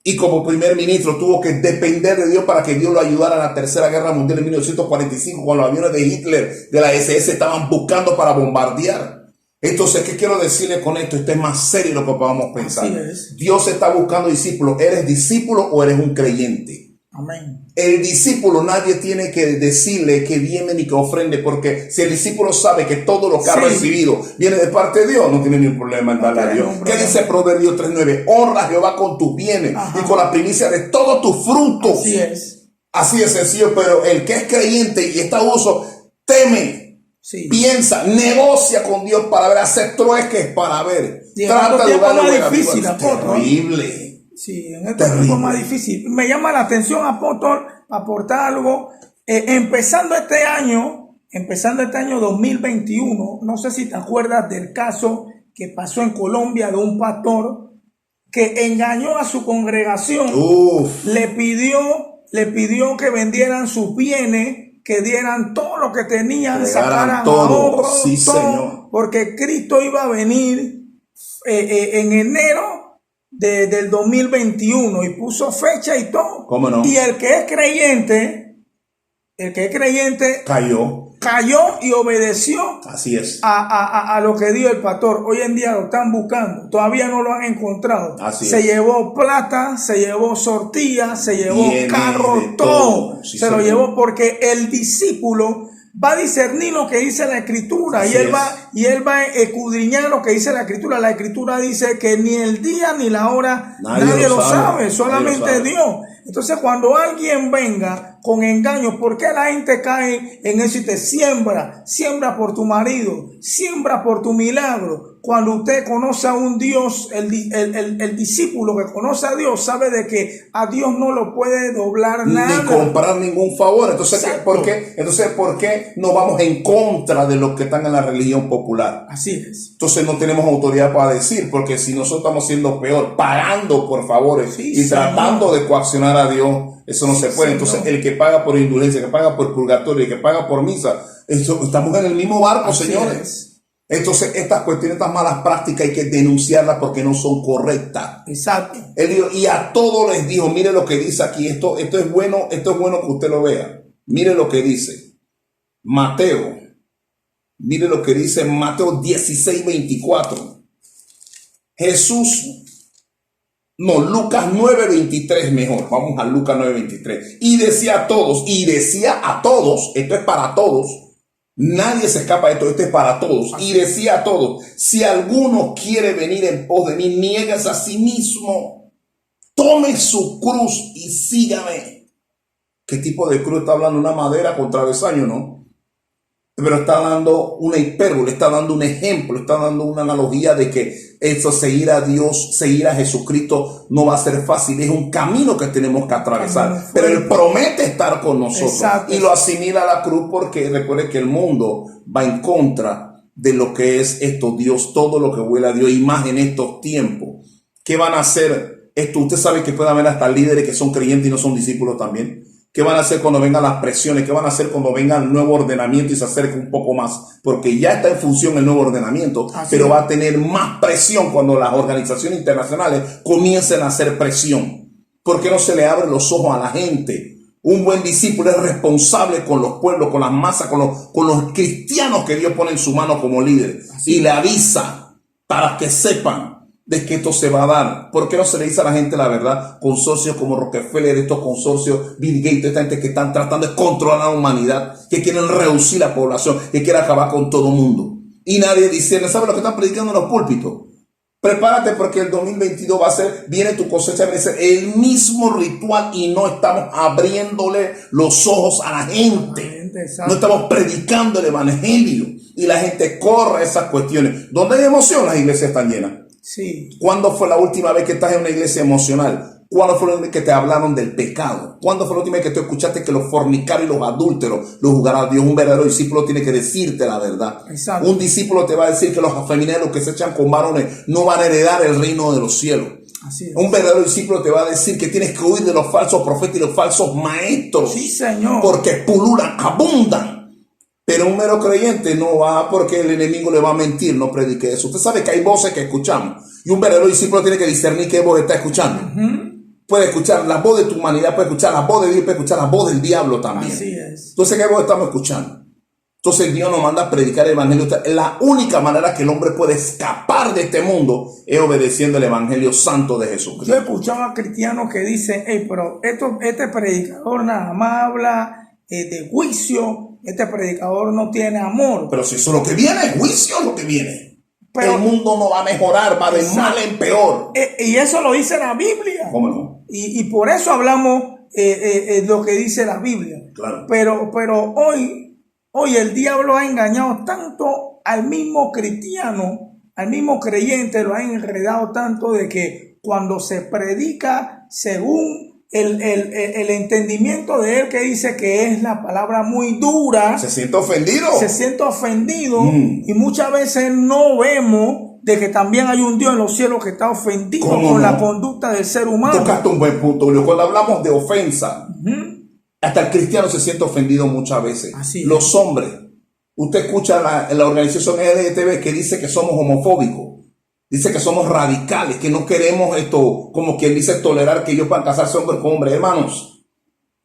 [SPEAKER 1] Y como primer ministro tuvo que depender de Dios para que Dios lo ayudara en la Tercera Guerra Mundial en 1945, cuando los aviones de Hitler, de la SS, estaban buscando para bombardear. Entonces, ¿qué quiero decirle con esto? Esto es más serio de lo que podamos pensar. Dios está buscando discípulos. ¿Eres discípulo o eres un creyente?
[SPEAKER 2] Amén.
[SPEAKER 1] El discípulo, nadie tiene que decirle que viene ni que ofrende, porque si el discípulo sabe que todo lo que ha recibido viene de parte de Dios, no tiene ningún problema en darle a Dios. ¿Qué dice Proverbios 3:9? Honra a Jehová con tus bienes y con la primicia de todos tus frutos.
[SPEAKER 2] Así es.
[SPEAKER 1] Así de sencillo, pero el que es creyente y está uso, teme. Piensa, negocia con Dios para ver, hacer trueques para ver. Trata de darle buena vida. Terrible.
[SPEAKER 2] Sí, en este tiempo es más difícil. Me llama la atención, apóstol, aportar algo. Empezando este año 2021, no sé si te acuerdas del caso que pasó en Colombia de un pastor que engañó a su congregación. Le pidió que vendieran sus bienes, que dieran todo lo que tenían, sacaran todo, Señor, porque Cristo iba a venir en enero del 2021 y puso fecha y todo.
[SPEAKER 1] ¿Cómo no?
[SPEAKER 2] Y el que es creyente cayó y obedeció.
[SPEAKER 1] Así es.
[SPEAKER 2] A lo que dio el pastor. Hoy en día lo están buscando, todavía no lo han encontrado. Se llevó plata, se llevó sortillas, se llevó carro, todo. Se lo llevó porque el discípulo va a discernir lo que dice la Escritura y él va a escudriñar lo que dice la Escritura. La Escritura dice que ni el día ni la hora nadie lo sabe, solamente Dios. Entonces, cuando alguien venga con engaño, ¿por qué la gente cae en eso y te siembra por tu marido, siembra por tu milagro? Cuando usted conoce a un Dios, el discípulo que conoce a Dios sabe de que a Dios no lo puede doblar nada.
[SPEAKER 1] Ni comprar ningún favor. Entonces, ¿por qué no vamos en contra de los que están en la religión popular?
[SPEAKER 2] Así es.
[SPEAKER 1] Entonces no tenemos autoridad para decir, porque si nosotros estamos siendo peor, pagando por favores y tratando de coaccionar a Dios, Eso no
[SPEAKER 2] Sí,
[SPEAKER 1] se puede.
[SPEAKER 2] señor.
[SPEAKER 1] Entonces, el que paga por indulgencia, el que paga por purgatorio, el que paga por misa, estamos en el mismo barco,
[SPEAKER 2] Así
[SPEAKER 1] señores.
[SPEAKER 2] es.
[SPEAKER 1] Entonces, estas cuestiones, estas malas prácticas hay que denunciarlas porque no son correctas.
[SPEAKER 2] Exacto.
[SPEAKER 1] Él dijo, y a todos les dijo, mire lo que dice aquí, esto es bueno que usted lo vea. Mire lo que dice Mateo. Mire lo que dice Mateo 16:24. Lucas 9:23 mejor. Vamos a Lucas 9:23. Y decía a todos, esto es para todos. Nadie se escapa de esto es para todos. Y decía a todos, si alguno quiere venir en pos de mí, nieguese a sí mismo, tome su cruz y sígame. ¿Qué tipo de cruz está hablando? Una madera con travesaño, ¿no? Pero está dando una hipérbole, está dando un ejemplo, está dando una analogía de que eso, seguir a Dios, seguir a Jesucristo no va a ser fácil, es un camino que tenemos que atravesar, pero Él promete estar con nosotros. Exacto. Y lo asimila a la cruz porque recuerde que el mundo va en contra de lo que es esto, Dios, todo lo que huele a Dios, y más en estos tiempos. ¿Qué van a hacer esto? Usted sabe que puede haber hasta líderes que son creyentes y no son discípulos también. ¿Qué van a hacer cuando vengan las presiones? ¿Qué van a hacer cuando venga el nuevo ordenamiento y se acerque un poco más? Porque ya está en función el nuevo ordenamiento, pero va a tener más presión cuando las organizaciones internacionales comiencen a hacer presión. ¿Por qué no se le abren los ojos a la gente? Un buen discípulo es responsable con los pueblos, con las masas, con los cristianos que Dios pone en su mano como líder. Y le avisa para que sepan de que esto se va a dar. ¿Por qué no se le dice a la gente la verdad? Consorcios como Rockefeller, estos consorcios, Bill Gates, esta gente que están tratando de controlar a la humanidad, que quieren reducir la población, que quieren acabar con todo el mundo. Y nadie dice, ¿sabe lo que están predicando en los púlpitos? Prepárate porque el 2022 viene tu cosecha, viene a ser el mismo ritual y no estamos abriéndole los ojos a la gente. No estamos predicando el evangelio y la gente corre a esas cuestiones. ¿Dónde hay emoción? Las iglesias están llenas.
[SPEAKER 2] Sí.
[SPEAKER 1] ¿Cuándo fue la última vez que estás en una iglesia emocional? ¿Cuándo fue la última vez que te hablaron del pecado? ¿Cuándo fue la última vez que tú escuchaste que los fornicarios y los adúlteros los juzgará a Dios? Un verdadero discípulo tiene que decirte la verdad.
[SPEAKER 2] Exacto.
[SPEAKER 1] Un discípulo te va a decir que los afeminados que se echan con varones no van a heredar el reino de los cielos.
[SPEAKER 2] Así es.
[SPEAKER 1] Un verdadero discípulo te va a decir que tienes que huir de los falsos profetas y los falsos maestros.
[SPEAKER 2] Sí, Señor.
[SPEAKER 1] Porque pululan, abundan. Pero un mero creyente no va porque el enemigo le va a mentir, no predique eso. Usted sabe que hay voces que escuchamos y un verdadero discípulo tiene que discernir qué voz está escuchando. Puede escuchar la voz de tu humanidad, puede escuchar la voz de Dios, puede escuchar la voz del diablo también.
[SPEAKER 2] Así es.
[SPEAKER 1] Entonces, ¿qué voz estamos escuchando? Entonces Dios nos manda a predicar el evangelio. La única manera que el hombre puede escapar de este mundo es obedeciendo el evangelio santo de Jesucristo.
[SPEAKER 2] Yo he escuchado a cristianos que dicen, pero este predicador nada más habla de juicio, este predicador no tiene amor.
[SPEAKER 1] Pero si eso es lo que viene, juicio es lo que viene.
[SPEAKER 2] Pero
[SPEAKER 1] el mundo no va a mejorar, va de mal en peor.
[SPEAKER 2] Y eso lo dice la Biblia.
[SPEAKER 1] ¿Cómo no?
[SPEAKER 2] Y por eso hablamos lo que dice la Biblia.
[SPEAKER 1] Claro.
[SPEAKER 2] Pero hoy el diablo ha engañado tanto al mismo cristiano, al mismo creyente, lo ha enredado tanto de que cuando se predica según el entendimiento de él, que dice que es la palabra muy dura,
[SPEAKER 1] se siente ofendido.
[SPEAKER 2] Y muchas veces no vemos de que también hay un Dios en los cielos que está ofendido con la conducta del ser humano.
[SPEAKER 1] Tocaste un buen punto, Julio. Cuando hablamos de ofensa, hasta el cristiano se siente ofendido muchas veces.
[SPEAKER 2] Así
[SPEAKER 1] los
[SPEAKER 2] es.
[SPEAKER 1] Hombres, usted escucha la organización LGTB que dice que somos homofóbicos. Dice que somos radicales, que no queremos esto, como quien dice, tolerar que ellos puedan casarse hombre con hombre. Hermanos,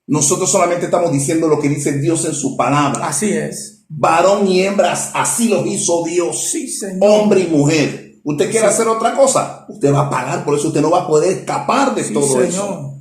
[SPEAKER 1] nosotros solamente estamos diciendo lo que dice Dios en su palabra.
[SPEAKER 2] Así es.
[SPEAKER 1] Varón y hembras, así los hizo Dios.
[SPEAKER 2] Sí, Señor.
[SPEAKER 1] Hombre y mujer. ¿Usted quiere hacer otra cosa? Usted va a pagar por eso. Usted no va a poder escapar de todo
[SPEAKER 2] Señor.
[SPEAKER 1] eso.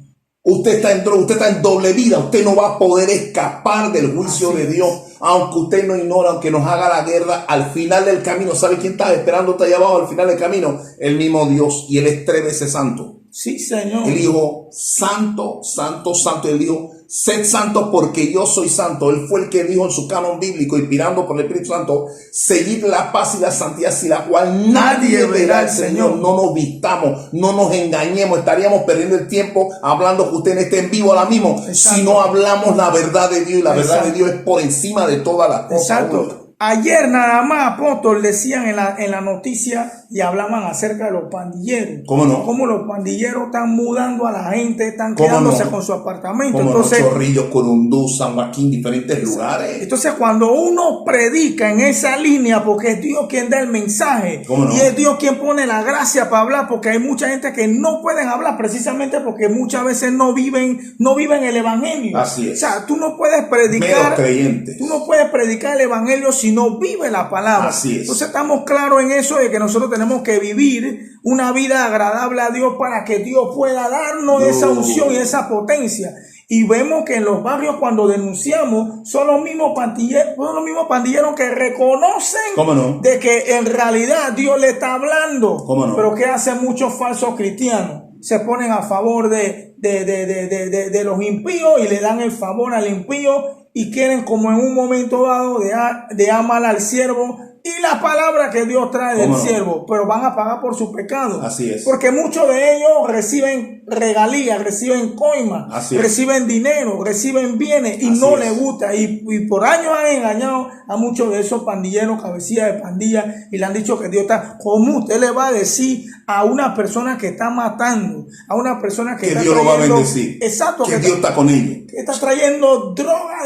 [SPEAKER 1] Usted está en droga, usted está en doble vida. Usted no va a poder escapar del juicio de Dios. Aunque usted no ignora, aunque nos haga la guerra, al final del camino, ¿sabe quién está esperándote allá abajo al final del camino? El mismo Dios. Y Él es 3 veces santo.
[SPEAKER 2] Sí, Señor.
[SPEAKER 1] Él dijo, santo, santo, santo. Él dijo, sed santos porque yo soy santo. Él fue el que dijo en su canon bíblico, inspirando por el Espíritu Santo, seguid la paz y la santidad, sin la cual nadie verá al Señor. No nos vistamos, no nos engañemos. Estaríamos perdiendo el tiempo hablando que usted no esté en vivo ahora mismo.
[SPEAKER 2] Exacto.
[SPEAKER 1] Si no hablamos la verdad de Dios, y la verdad de Dios es por encima de todas las cosas.
[SPEAKER 2] Exacto. Ayer nada más, apóstol, decían en la noticia y hablaban acerca de los pandilleros.
[SPEAKER 1] ¿Cómo no?
[SPEAKER 2] Cómo los pandilleros están mudando a la gente, están
[SPEAKER 1] ¿Cómo
[SPEAKER 2] quedándose
[SPEAKER 1] no?
[SPEAKER 2] con su apartamento.
[SPEAKER 1] Como
[SPEAKER 2] Entonces,
[SPEAKER 1] Chorrillos, Corundú, San Joaquín, diferentes lugares.
[SPEAKER 2] entonces, cuando uno predica en esa línea, porque es Dios quien da el mensaje,
[SPEAKER 1] ¿Cómo no?
[SPEAKER 2] y es Dios quien pone la gracia para hablar, porque hay mucha gente que no pueden hablar precisamente porque muchas veces no viven el evangelio.
[SPEAKER 1] Así es.
[SPEAKER 2] O sea, tú no puedes predicar,
[SPEAKER 1] Meros creyentes.
[SPEAKER 2] tú no puedes predicar el evangelio si no vive la palabra.
[SPEAKER 1] Así es.
[SPEAKER 2] Entonces estamos claros en eso de que nosotros tenemos que vivir una vida agradable a Dios para que Dios pueda darnos esa unción y esa potencia. Y vemos que en los barrios cuando denunciamos son los mismos pandilleros que reconocen
[SPEAKER 1] ¿Cómo no?
[SPEAKER 2] de que en realidad Dios le está hablando.
[SPEAKER 1] ¿Cómo no?
[SPEAKER 2] Pero ¿qué hacen muchos falsos cristianos? Se ponen a favor de los impíos y le dan el favor al impío y quieren como en un momento dado de amar al siervo y la palabra que Dios trae del siervo, pero van a pagar por su pecado.
[SPEAKER 1] Así es.
[SPEAKER 2] Porque muchos de ellos reciben regalías, reciben coimas, reciben dinero, reciben bienes y no les gusta. Y por años han engañado a muchos de esos pandilleros, cabecillas de pandilla, y le han dicho que Dios está. ¿Cómo usted le va a decir a una persona que está matando, a una persona que está
[SPEAKER 1] Dios lo va a bendecir?
[SPEAKER 2] Exacto.
[SPEAKER 1] Que Dios está con ellos.
[SPEAKER 2] Que está trayendo droga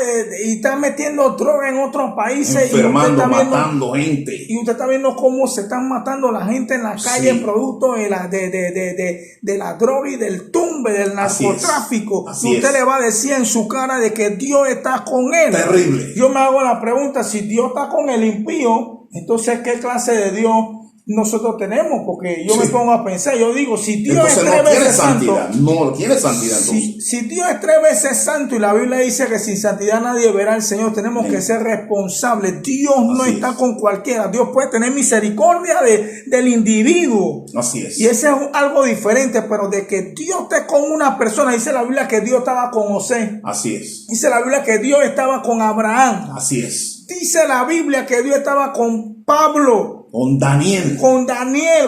[SPEAKER 2] y está metiendo droga en otros países.
[SPEAKER 1] Enfermando,
[SPEAKER 2] y
[SPEAKER 1] matando gente.
[SPEAKER 2] Y usted está viendo cómo se están matando la gente en la calle, producto de la droga y del tumbe, del narcotráfico.
[SPEAKER 1] Así
[SPEAKER 2] usted le va a decir en su cara de que Dios está con él.
[SPEAKER 1] Terrible.
[SPEAKER 2] Yo me hago la pregunta, si Dios está con el impío, entonces ¿qué clase de Dios nosotros tenemos? Porque yo me pongo a pensar, yo digo, si Dios
[SPEAKER 1] entonces
[SPEAKER 2] es tres veces
[SPEAKER 1] santidad,
[SPEAKER 2] santo,
[SPEAKER 1] no tiene santidad.
[SPEAKER 2] si Dios es tres veces santo y la Biblia dice que sin santidad nadie verá al Señor, tenemos que ser responsables. Dios no está con cualquiera. Dios puede tener misericordia del individuo.
[SPEAKER 1] Así es.
[SPEAKER 2] Y ese es algo diferente, pero de que Dios esté con una persona, dice la Biblia que Dios estaba con José.
[SPEAKER 1] Así es.
[SPEAKER 2] Dice la Biblia que Dios estaba con Abraham.
[SPEAKER 1] Así es.
[SPEAKER 2] Dice la Biblia que Dios estaba con Pablo.
[SPEAKER 1] Con Daniel,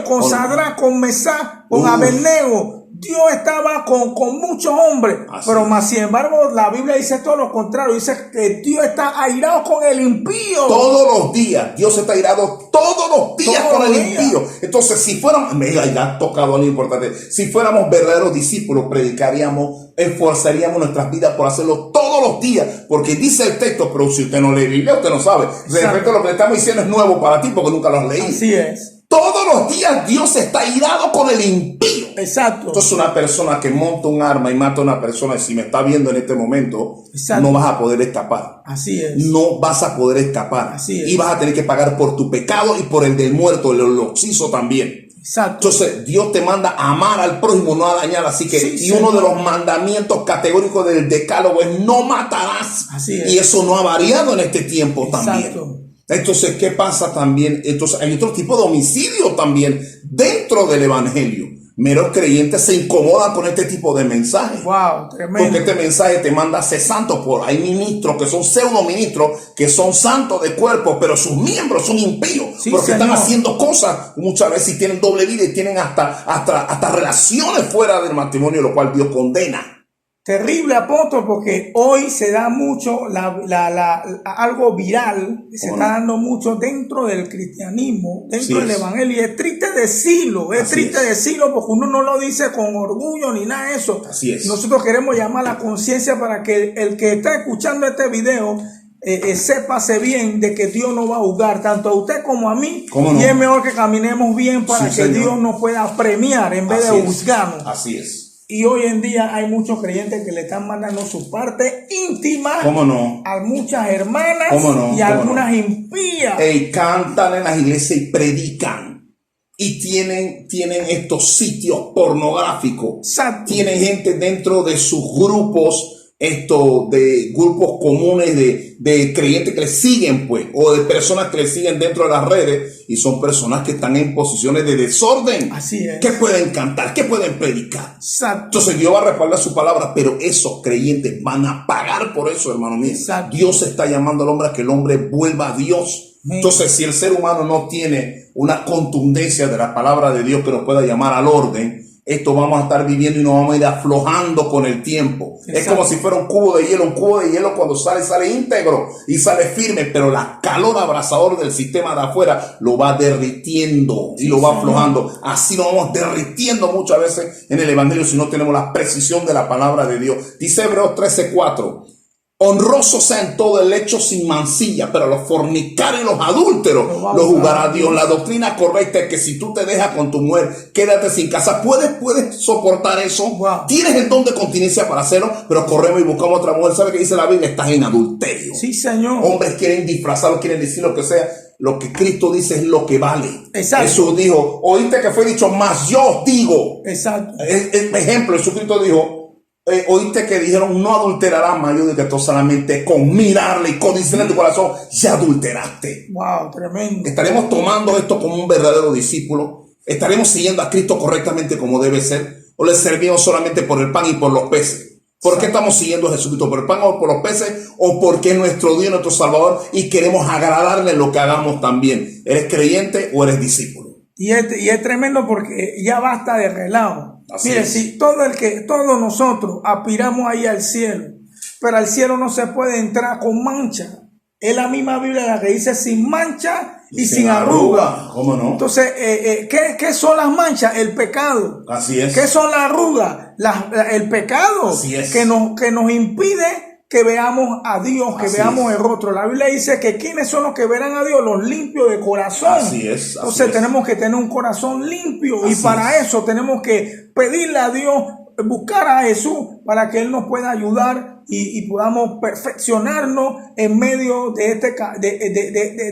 [SPEAKER 2] con Sadrach, con Mesach, con Abednego. Dios estaba con muchos hombres, pero más sin embargo la Biblia dice todo lo contrario, dice que Dios está airado con el impío.
[SPEAKER 1] Todos los días, Dios está airado todos los días con el impío. Entonces, si fuéramos, ya ha tocado algo importante, si fuéramos verdaderos discípulos, predicaríamos, esforzaríamos nuestras vidas por hacerlo todos los días, porque dice el texto, pero si usted no lee Biblia, usted no sabe. De repente lo que le estamos diciendo es nuevo para ti, porque nunca lo has leído.
[SPEAKER 2] Así es.
[SPEAKER 1] Todos los días Dios está airado con el impío.
[SPEAKER 2] Exacto.
[SPEAKER 1] Entonces una persona que monta un arma y mata a una persona, y si me está viendo en este momento, no vas a poder escapar.
[SPEAKER 2] Así es.
[SPEAKER 1] No vas a poder escapar.
[SPEAKER 2] Así es.
[SPEAKER 1] Y vas a tener que pagar por tu pecado y por el del muerto, el occiso también.
[SPEAKER 2] Exacto.
[SPEAKER 1] Entonces Dios te manda a amar al prójimo, no a dañar. Así que, uno de los mandamientos categóricos del decálogo es no matarás.
[SPEAKER 2] Así es.
[SPEAKER 1] Y eso no ha variado en este tiempo también. Entonces, ¿qué pasa también? Entonces, hay otro tipo de homicidio también dentro del evangelio. Meros creyentes se incomodan con este tipo de mensajes.
[SPEAKER 2] Wow, tremendo.
[SPEAKER 1] Porque este mensaje te manda a ser santo. Hay ministros que son pseudo ministros que son santos de cuerpo, pero sus miembros son impíos. Porque están haciendo cosas muchas veces y tienen doble vida y tienen hasta relaciones fuera del matrimonio, lo cual Dios condena.
[SPEAKER 2] Terrible, apóstol, porque hoy se da mucho algo viral, se está dando mucho dentro del cristianismo, dentro del evangelio, y es triste decirlo, porque uno no lo dice con orgullo ni nada de eso.
[SPEAKER 1] Así es.
[SPEAKER 2] Nosotros queremos llamar a la conciencia para que el que está escuchando este video sépase bien de que Dios no va a juzgar tanto a usted como a mí, y es mejor que caminemos bien para que Dios nos pueda premiar en vez de juzgarnos.
[SPEAKER 1] Así es.
[SPEAKER 2] Y hoy en día hay muchos creyentes que le están mandando su parte íntima a muchas hermanas y a algunas impías.
[SPEAKER 1] Cantan en las iglesias y predican. Y tienen estos sitios pornográficos.
[SPEAKER 2] Exacto.
[SPEAKER 1] Tienen gente dentro de sus grupos, de grupos comunes de creyentes que les siguen, pues, o de personas que les siguen dentro de las redes, y son personas que están en posiciones de desorden.
[SPEAKER 2] Así es.
[SPEAKER 1] ¿Qué pueden cantar? ¿Qué pueden predicar?
[SPEAKER 2] Exacto.
[SPEAKER 1] Entonces Dios va a respaldar su palabra, pero esos creyentes van a pagar por eso, hermano mío.
[SPEAKER 2] Exacto.
[SPEAKER 1] Dios está llamando al hombre a que el hombre vuelva a Dios. Entonces, si el ser humano no tiene una contundencia de la palabra de Dios que nos pueda llamar al orden, esto vamos a estar viviendo y nos vamos a ir aflojando con el tiempo.
[SPEAKER 2] Exacto.
[SPEAKER 1] Es como si fuera un cubo de hielo cuando sale íntegro y sale firme, pero la calor abrasador del sistema de afuera lo va derritiendo y lo va aflojando. Así nos vamos derritiendo muchas veces en el evangelio si no tenemos la precisión de la palabra de Dios. Dice Hebreos 13:4. Honroso sea en todo el hecho sin mancilla, pero los fornicarios y los adúlteros los juzgará Dios. La doctrina correcta es que si tú te dejas con tu mujer, quédate sin casa. ¿Puedes soportar eso?
[SPEAKER 2] Wow.
[SPEAKER 1] Tienes el don de continencia para hacerlo, pero corremos y buscamos otra mujer. ¿Sabe qué dice la Biblia? Estás en adulterio.
[SPEAKER 2] Sí, Señor.
[SPEAKER 1] Hombres quieren disfrazarlo, quieren decir lo que sea. Lo que Cristo dice es lo que vale.
[SPEAKER 2] Exacto.
[SPEAKER 1] Jesús dijo, oíste que fue dicho, más yo os digo.
[SPEAKER 2] Exacto.
[SPEAKER 1] Ejemplo, Jesucristo dijo, oíste que dijeron no adulterarás, mas yo digo que tú solamente con mirarle y codiciarle en tu corazón ya adulteraste.
[SPEAKER 2] Wow, tremendo.
[SPEAKER 1] ¿Estaremos tomando esto como un verdadero discípulo? ¿Estaremos siguiendo a Cristo correctamente como debe ser? ¿O le servimos solamente por el pan y por los peces? ¿Por qué estamos siguiendo a Jesucristo? ¿Por el pan o por los peces? ¿O porque es nuestro Dios, nuestro Salvador y queremos agradarle en lo que hagamos también? ¿Eres creyente o eres discípulo?
[SPEAKER 2] Y es tremendo porque ya basta de relajo.
[SPEAKER 1] Así
[SPEAKER 2] Mire,
[SPEAKER 1] es.
[SPEAKER 2] si todos nosotros aspiramos ahí al cielo, pero al cielo no se puede entrar con mancha. Es la misma Biblia la que dice sin mancha y sin arruga.
[SPEAKER 1] ¿Cómo no?
[SPEAKER 2] Entonces, ¿qué son las manchas? El pecado.
[SPEAKER 1] Así es.
[SPEAKER 2] ¿Qué son las arrugas? El pecado.
[SPEAKER 1] Así es.
[SPEAKER 2] Que nos impide que veamos a Dios, que
[SPEAKER 1] Así
[SPEAKER 2] veamos
[SPEAKER 1] es.
[SPEAKER 2] el rostro. La Biblia dice que ¿quiénes son los que verán a Dios? Los limpios de corazón.
[SPEAKER 1] Así es.
[SPEAKER 2] Entonces tenemos que tener un corazón limpio y
[SPEAKER 1] Así
[SPEAKER 2] para
[SPEAKER 1] es.
[SPEAKER 2] eso tenemos que pedirle a Dios, buscar a Jesús para que Él nos pueda ayudar y podamos perfeccionarnos en medio de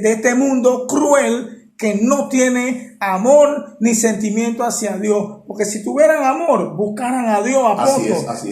[SPEAKER 2] este mundo cruel que no tiene amor ni sentimiento hacia Dios. Porque si tuvieran amor, buscaran a Dios, apóstol.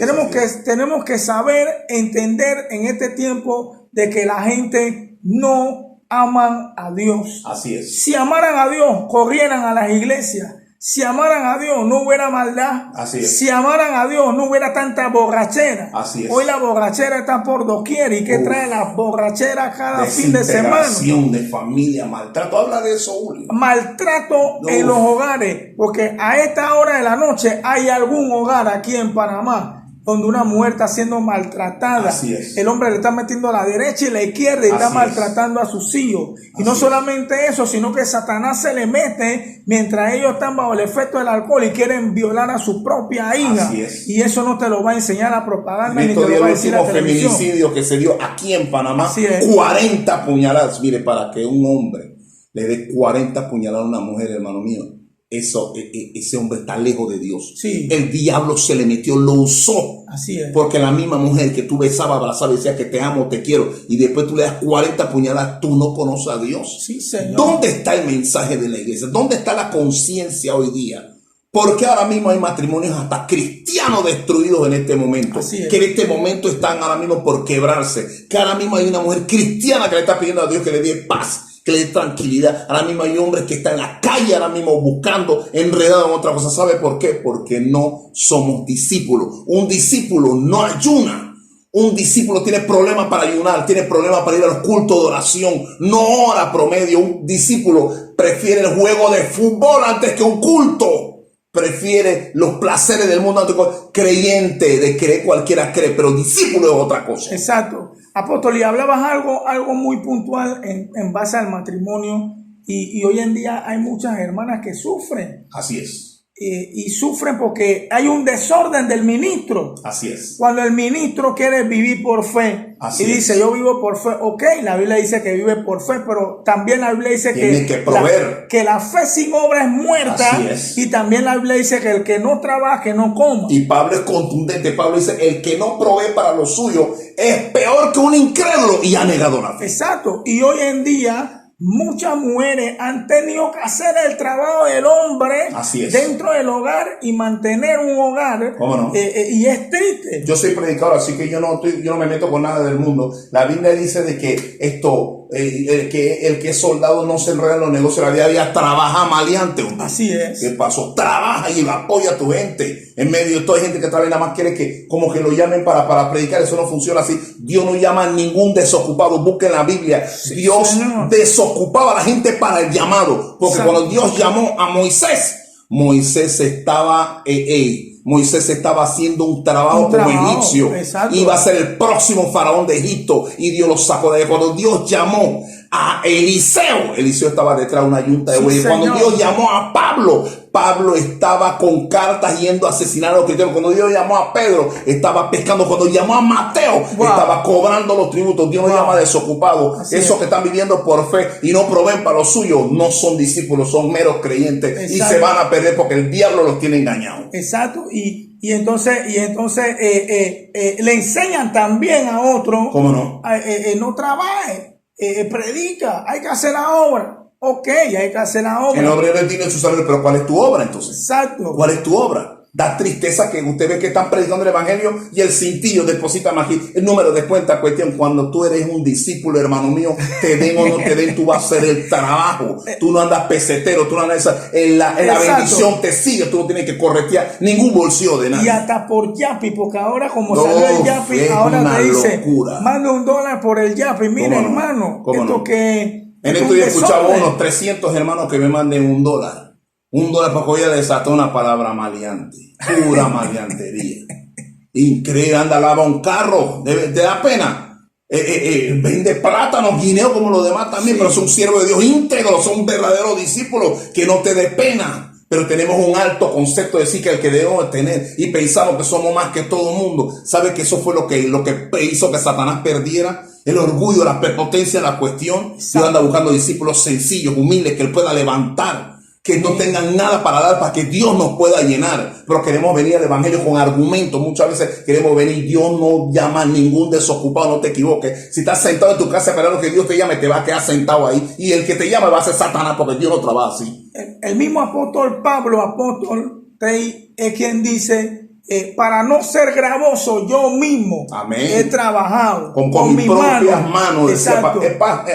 [SPEAKER 2] Tenemos que saber, entender en este tiempo de que la gente no aman a Dios.
[SPEAKER 1] Así es.
[SPEAKER 2] Si amaran a Dios, corrieran a las iglesias. Si amaran a Dios, no hubiera maldad.
[SPEAKER 1] Así es.
[SPEAKER 2] Si amaran a Dios, no hubiera tanta borrachera.
[SPEAKER 1] Así es.
[SPEAKER 2] Hoy la borrachera está por doquier. ¿Y qué trae la borrachera cada fin de semana?
[SPEAKER 1] Desintegración de familia, maltrato. Habla de eso, Julio.
[SPEAKER 2] Maltrato en los hogares. Porque a esta hora de la noche hay algún hogar aquí en Panamá donde una mujer está siendo maltratada.
[SPEAKER 1] Así es.
[SPEAKER 2] El hombre le está metiendo a la derecha y la izquierda y está
[SPEAKER 1] Así
[SPEAKER 2] maltratando a sus hijos. Y no solamente eso, sino que Satanás se le mete mientras ellos están bajo el efecto del alcohol y quieren violar a su propia hija.
[SPEAKER 1] Así es.
[SPEAKER 2] Y eso no te lo va a enseñar la propaganda
[SPEAKER 1] En
[SPEAKER 2] ni te
[SPEAKER 1] estos
[SPEAKER 2] lo
[SPEAKER 1] días
[SPEAKER 2] va a
[SPEAKER 1] el
[SPEAKER 2] decir la
[SPEAKER 1] último
[SPEAKER 2] televisión.
[SPEAKER 1] feminicidio que se dio aquí en Panamá,
[SPEAKER 2] Así es.
[SPEAKER 1] 40 puñaladas. Mire, para que un hombre le dé 40 puñaladas a una mujer, hermano mío, ese hombre está lejos de Dios.
[SPEAKER 2] Sí.
[SPEAKER 1] El diablo se le metió, lo usó.
[SPEAKER 2] Así es.
[SPEAKER 1] Porque la misma mujer que tú besabas, abrazabas y decías que te amo, te quiero, y después tú le das 40 puñaladas, tú no conoces a Dios.
[SPEAKER 2] Sí, Señor.
[SPEAKER 1] ¿Dónde está el mensaje de la iglesia? ¿Dónde está la conciencia hoy día? Porque ahora mismo hay matrimonios hasta cristianos destruidos en este momento.
[SPEAKER 2] Así es.
[SPEAKER 1] Que en este momento están ahora mismo por quebrarse. Que ahora mismo hay una mujer cristiana que le está pidiendo a Dios que le dé paz, que le dé tranquilidad. Ahora mismo hay hombres que están en la calle ahora mismo buscando, enredados en otra cosa. ¿Sabe por qué? Porque no somos discípulos. Un discípulo no ayuna. Un discípulo tiene problemas para ayunar, tiene problemas para ir a los cultos de oración, no ora promedio. Un discípulo prefiere el juego de fútbol antes que un culto. Prefiere los placeres del mundo antes que creyente, de creer cualquiera cree, pero discípulo es otra cosa.
[SPEAKER 2] Exacto. Apóstol, y hablabas algo muy puntual en base al matrimonio y hoy en día hay muchas hermanas que sufren
[SPEAKER 1] Así es.
[SPEAKER 2] y sufren porque hay un desorden del ministro.
[SPEAKER 1] Así es.
[SPEAKER 2] Cuando el ministro quiere vivir por fe
[SPEAKER 1] Así
[SPEAKER 2] y dice
[SPEAKER 1] es.
[SPEAKER 2] yo vivo por fe, ok, la Biblia dice que vive por fe, pero también la Biblia dice
[SPEAKER 1] Tiene que proveer.
[SPEAKER 2] que la fe sin obra es muerta.
[SPEAKER 1] Así es.
[SPEAKER 2] Y también la Biblia dice que el que no trabaje no coma.
[SPEAKER 1] Y Pablo es contundente. Pablo dice, el que no provee para lo suyo es peor que un incrédulo y ha negado la fe.
[SPEAKER 2] Exacto. Y hoy en día muchas mujeres han tenido que hacer el trabajo del hombre
[SPEAKER 1] Así es.
[SPEAKER 2] dentro del hogar y mantener un hogar.
[SPEAKER 1] ¿Cómo no?
[SPEAKER 2] Y es triste.
[SPEAKER 1] Yo soy predicador, así que yo no me meto con nada del mundo. La Biblia dice de que el que es soldado no se enreda en los negocios de la vida, trabaja maleante. Hombre.
[SPEAKER 2] Así es.
[SPEAKER 1] ¿Qué pasó? Trabaja y apoya a tu gente. En medio de toda gente que trabaja nada más quiere que como que lo llamen para predicar. Eso no funciona así. Dios no llama a ningún desocupado. Busquen la Biblia.
[SPEAKER 2] Sí,
[SPEAKER 1] Dios
[SPEAKER 2] Señor.
[SPEAKER 1] desocupaba a la gente para el llamado. Porque
[SPEAKER 2] Exacto.
[SPEAKER 1] cuando Dios llamó a Moisés Moisés estaba haciendo un trabajo como egipcio.
[SPEAKER 2] Exacto.
[SPEAKER 1] Iba a ser el próximo faraón de Egipto y Dios lo sacó de ahí. Cuando Dios llamó a Eliseo estaba detrás de una yunta de bueyes. Cuando Dios llamó a Pablo estaba con cartas yendo a asesinar a los cristianos. Cuando Dios llamó a Pedro, estaba pescando. Cuando llamó a Mateo, estaba cobrando los tributos. Dios no llama desocupados. Esos que están viviendo por fe y no proveen para lo suyo, no son discípulos, son meros creyentes. Y se van a perder porque el diablo los tiene engañados.
[SPEAKER 2] Exacto. Y entonces le enseñan también a otros.
[SPEAKER 1] ¿Cómo no?
[SPEAKER 2] No trabaje, predica, hay que hacer la obra. Ok, hay que hacer la obra.
[SPEAKER 1] El obrero tiene su salario, pero ¿cuál es tu obra entonces?
[SPEAKER 2] Exacto.
[SPEAKER 1] ¿Cuál es tu obra? Da tristeza que usted ve que están predicando el evangelio y el cintillo deposita más aquí. El número de cuenta, cuestión, cuando tú eres un discípulo, hermano mío, te den o no te den, tú vas a hacer el trabajo. Tú no andas pesetero, tú no andas la bendición te sigue, tú no tienes que corretear ningún bolsillo de nada.
[SPEAKER 2] Y hasta por Yapi, porque ahora como salió el Yapi, ahora te dice, manda $1 por el Yapi. Mira, hermano, esto que...
[SPEAKER 1] En esto yo escuchaba unos 300 hermanos que me manden $1. $1 para que ella desató una palabra maleante. Pura maleantería. Increíble, anda, lava un carro. Te da pena. Vende plátanos, guineo como los demás también, pero son siervos de Dios íntegros, son verdaderos discípulos, que no te dé pena. Pero tenemos un alto concepto de sí que el que debemos tener y pensamos que somos más que todo el mundo. ¿Sabe que eso fue lo que hizo que Satanás perdiera? El orgullo, la prepotencia, la cuestión. Dios anda buscando discípulos sencillos, humildes, que él pueda levantar, que no tengan nada para dar para que Dios nos pueda llenar. Pero queremos venir al evangelio con argumentos. Muchas veces queremos venir. Dios no llama a ningún desocupado, no te equivoques. Si estás sentado en tu casa esperando que Dios te llame, te va a quedar sentado ahí. Y el que te llame va a ser Satanás, porque Dios no trabaja así.
[SPEAKER 2] El mismo apóstol Pablo, es quien dice... para no ser gravoso, yo mismo he trabajado
[SPEAKER 1] con mis propias manos.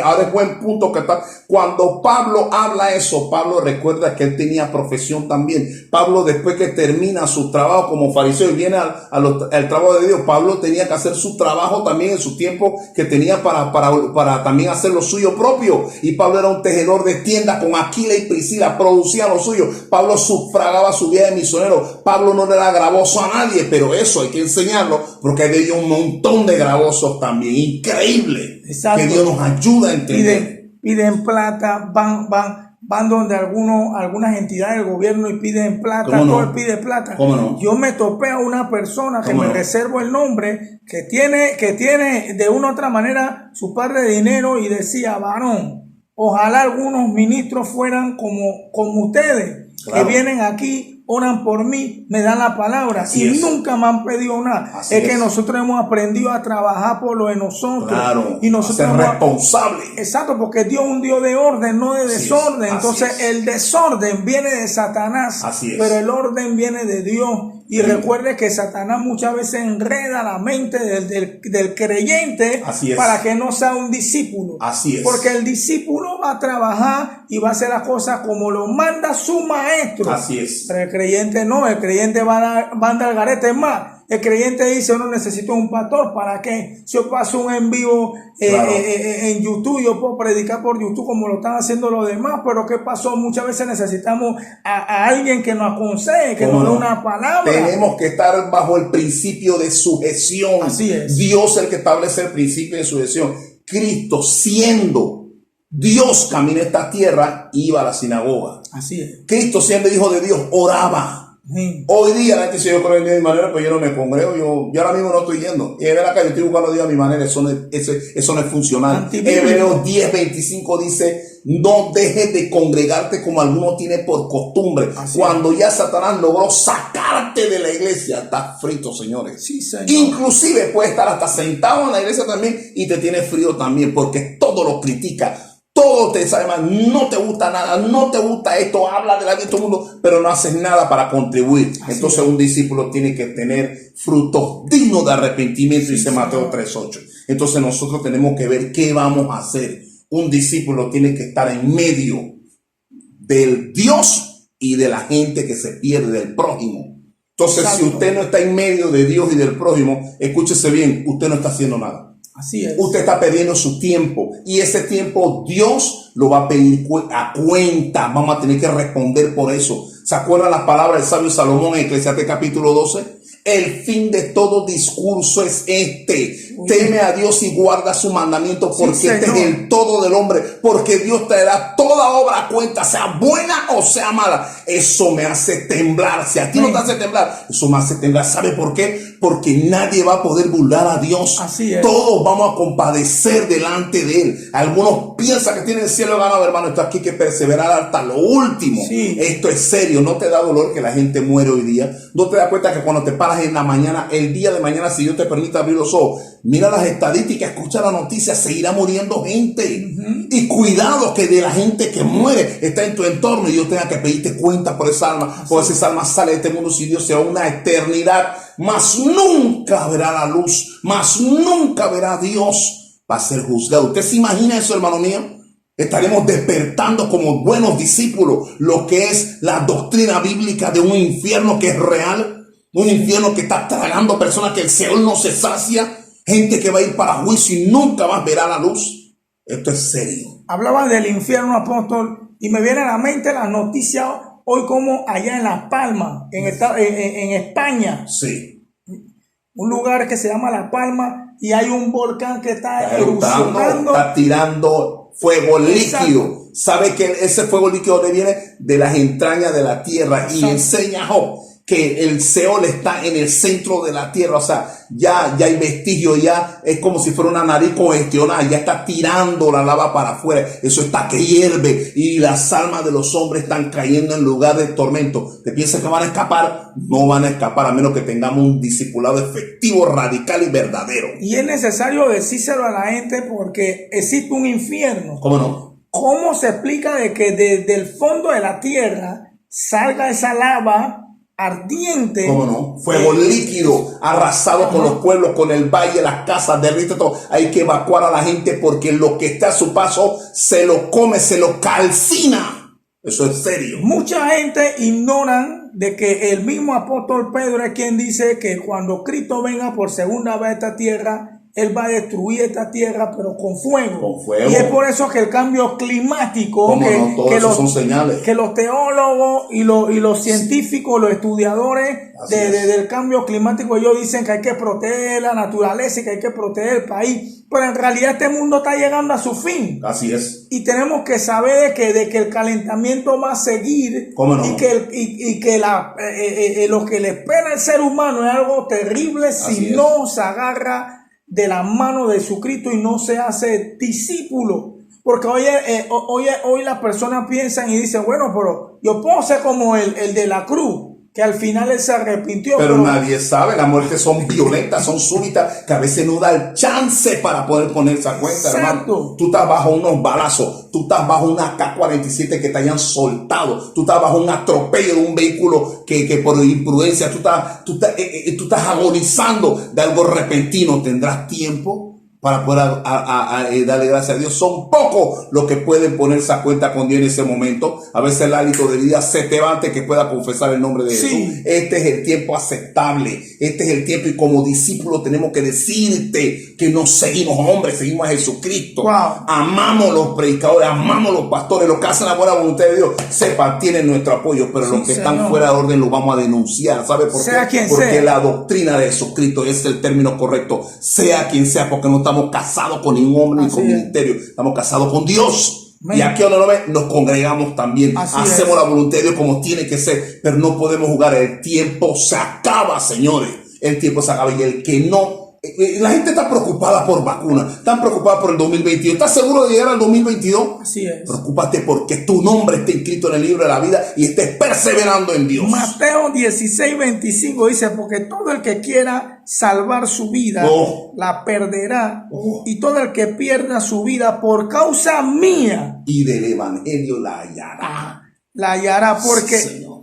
[SPEAKER 1] Ahora es buen punto que está. Cuando Pablo habla eso, Pablo recuerda que él tenía profesión también. Pablo, después que termina su trabajo como fariseo y viene al trabajo de Dios, Pablo tenía que hacer su trabajo también en su tiempo que tenía para también hacer lo suyo propio. Y Pablo era un tejedor de tiendas con Aquila y Priscila, producía lo suyo. Pablo sufragaba su vida de misionero. Pablo no era gravoso a nadie, pero eso hay que enseñarlo, porque hay un montón de gravosos también. Increíble.
[SPEAKER 2] Exacto.
[SPEAKER 1] Que Dios nos ayuda a entender.
[SPEAKER 2] Piden plata, van donde algunas entidades del gobierno y piden plata.
[SPEAKER 1] ¿Cómo no?
[SPEAKER 2] Todo pide plata.
[SPEAKER 1] ¿Cómo no?
[SPEAKER 2] Yo me topé a una persona que me reservo el nombre, que tiene de una u otra manera su par de dinero, y decía: varón, ojalá algunos ministros fueran como ustedes, claro, que vienen aquí, oran por mí, me dan la palabra. Así y nunca me han pedido nada. Es que nosotros hemos aprendido a trabajar por lo de nosotros.
[SPEAKER 1] Claro,
[SPEAKER 2] y nosotros
[SPEAKER 1] ser responsable.
[SPEAKER 2] Exacto, porque Dios es un Dios de orden, no de desorden. Entonces el desorden viene de Satanás, pero el orden viene de Dios. Y recuerde que Satanás muchas veces enreda la mente del creyente para que no sea un discípulo.
[SPEAKER 1] Así es.
[SPEAKER 2] Porque el discípulo va a trabajar y va a hacer las cosas como lo manda su maestro.
[SPEAKER 1] Así es.
[SPEAKER 2] Pero el creyente no, el creyente va a andar al garete más. El creyente dice: no necesito un pastor. ¿Para qué? Si yo paso un en vivo en YouTube, yo puedo predicar por YouTube como lo están haciendo los demás. Pero ¿qué pasó? Muchas veces necesitamos a alguien que nos aconseje, que nos dé una palabra.
[SPEAKER 1] Tenemos que estar bajo el principio de sujeción.
[SPEAKER 2] Así es.
[SPEAKER 1] Dios es el que establece el principio de sujeción. Cristo, siendo Dios, camina esta tierra, iba a la sinagoga.
[SPEAKER 2] Así es.
[SPEAKER 1] Cristo, siendo hijo de Dios, oraba. Hoy día la gente dice: yo creo en Dios a mi manera, pues yo no me congrego, yo ahora mismo no estoy yendo. Y ven acá, yo estoy buscando a Dios a mi manera. Eso no es funcional. Hebreos 10:25 dice: no dejes de congregarte como alguno tiene por costumbre. Cuando ya Satanás logró sacarte de la iglesia, estás frito, señores.
[SPEAKER 2] Sí, señor.
[SPEAKER 1] Inclusive puede estar hasta sentado en la iglesia también y te tiene frío también, porque todo lo critica. Todo te sabe mal, no te gusta nada, no te gusta esto, habla de la vida de todo el mundo, pero no haces nada para contribuir. Entonces un discípulo tiene que tener frutos dignos de arrepentimiento, dice Mateo 3:8. Entonces nosotros tenemos que ver qué vamos a hacer. Un discípulo tiene que estar en medio del Dios y de la gente que se pierde, del prójimo. Entonces, si usted no está en medio de Dios y del prójimo, escúchese bien, usted no está haciendo nada.
[SPEAKER 2] Así es.
[SPEAKER 1] Usted está perdiendo su tiempo, y ese tiempo Dios lo va a pedir a cuenta. Vamos a tener que responder por eso. ¿Se acuerdan las palabras del sabio Salomón en Eclesiastés capítulo 12? El fin de todo discurso es este: teme a Dios y guarda su mandamiento, porque
[SPEAKER 2] Sí,
[SPEAKER 1] este es el todo del hombre, porque Dios traerá toda obra a cuenta, sea buena o sea mala. Eso me hace temblar. Si a ti no te hace temblar, eso me hace temblar. ¿Sabe por qué? Porque nadie va a poder burlar a Dios.
[SPEAKER 2] Así es.
[SPEAKER 1] Todos vamos a compadecer delante de Él. Algunos piensan que tienen el cielo ganado, hermano. Esto aquí hay que perseverar hasta lo último.
[SPEAKER 2] Sí.
[SPEAKER 1] Esto es serio. ¿No te da dolor que la gente muere hoy día? ¿No te das cuenta que cuando te paras en la mañana, el día de mañana, si Dios te permite abrir los ojos, mira las estadísticas, escucha la noticia, seguirá muriendo gente? Y cuidado que de la gente que muere está en tu entorno y Dios tenga que pedirte cuenta por esa alma, porque esa alma sale de este mundo si Dios se va a una eternidad, mas nunca verá la luz, mas nunca verá a Dios, va a ser juzgado. ¿Usted se imagina eso, hermano mío? Estaremos despertando como buenos discípulos lo que es la doctrina bíblica de un infierno que es real. Un infierno que está tragando personas que el Señor no se sacia. Gente que va a ir para juicio y nunca más verá la luz. Esto es serio.
[SPEAKER 2] Hablaba del infierno, apóstol, y me viene a la mente la noticia hoy como allá en Las Palmas, en España.
[SPEAKER 1] Sí.
[SPEAKER 2] Un lugar que se llama La Palma y hay un volcán que está
[SPEAKER 1] eruptando,
[SPEAKER 2] erupcionando.
[SPEAKER 1] está tirando fuego líquido.
[SPEAKER 2] Exacto.
[SPEAKER 1] ¿Sabe que ese fuego líquido le viene de las entrañas de la tierra? Y enseña Job que el Seol está en el centro de la tierra, o sea, ya hay vestigio, ya es como si fuera una nariz congestionada, ya está tirando la lava para afuera, eso está que hierve y las almas de los hombres están cayendo en lugar de tormento. ¿Te piensas que van a escapar? No van a escapar a menos que tengamos un discipulado efectivo, radical y verdadero.
[SPEAKER 2] Y es necesario decírselo a la gente porque existe un infierno.
[SPEAKER 1] ¿Cómo no?
[SPEAKER 2] ¿Cómo se explica de que desde el fondo de la tierra salga esa lava ardiente?
[SPEAKER 1] ¿Cómo no? Fuego líquido, arrasado con los pueblos, con el valle, las casas, derrite todo. Hay que evacuar a la gente porque lo que está a su paso se lo come, se lo calcina. Eso es serio.
[SPEAKER 2] Mucha gente ignoran de que el mismo apóstol Pedro es quien dice que cuando Cristo venga por segunda vez a esta tierra, Él va a destruir esta tierra, pero con fuego.
[SPEAKER 1] Con fuego.
[SPEAKER 2] Y es por eso que el cambio climático,
[SPEAKER 1] ¿Cómo no? Todo eso son señales.
[SPEAKER 2] Que los teólogos y los científicos, los estudiadores del cambio climático, ellos dicen que hay que proteger la naturaleza y que hay que proteger el país. Pero en realidad este mundo está llegando a su fin.
[SPEAKER 1] Así es.
[SPEAKER 2] Y tenemos que saber de que el calentamiento va a seguir.
[SPEAKER 1] ¿Cómo no?
[SPEAKER 2] Y que lo que le espera al ser humano es algo terrible si no se agarra de la mano de Jesucristo y no se hace discípulo. Porque hoy las personas piensan y dicen, bueno, pero yo puedo ser como el de la cruz, que al final él se arrepintió.
[SPEAKER 1] Pero nadie sabe, las muertes son violentas, son súbitas, que a veces no da el chance para poder ponerse a cuenta, hermano. Tú estás bajo unos balazos, tú estás bajo una K-47 que te hayan soltado, tú estás bajo un atropello de un vehículo que por imprudencia, tú estás agonizando de algo repentino. ¿Tendrás tiempo para poder darle gracias a Dios? Son pocos los que pueden ponerse a cuenta con Dios en ese momento. A veces el hálito de vida se te va antes que pueda confesar el nombre de Jesús. Este es el tiempo aceptable. Este es el tiempo, y como discípulos tenemos que decirte que no seguimos a hombres, seguimos a Jesucristo.
[SPEAKER 2] Wow.
[SPEAKER 1] Amamos los predicadores, amamos los pastores, los que hacen la buena voluntad de Dios. Sepan, tienen nuestro apoyo, pero los que están fuera de orden los vamos a denunciar. ¿Sabe por qué? Porque la doctrina de Jesucristo es el término correcto. Sea quien sea, porque no estamos casados con ningún hombre ni con ministerio, estamos casados con Dios. Y aquí donde no ve, nos congregamos también, hacemos la voluntad de Dios como tiene que ser, pero no podemos jugar. El tiempo se acaba, señores, el tiempo se acaba, y el que no, la gente está preocupada por vacunas, están preocupada por el 2022. ¿Estás seguro de llegar al 2022?
[SPEAKER 2] Así es.
[SPEAKER 1] Preocúpate porque tu nombre esté inscrito en el libro de la vida y estés perseverando en Dios.
[SPEAKER 2] Mateo 16:25 dice, porque todo el que quiera salvar su vida la perderá, y todo el que pierda su vida por causa mía
[SPEAKER 1] y del evangelio la hallará.
[SPEAKER 2] La hallará,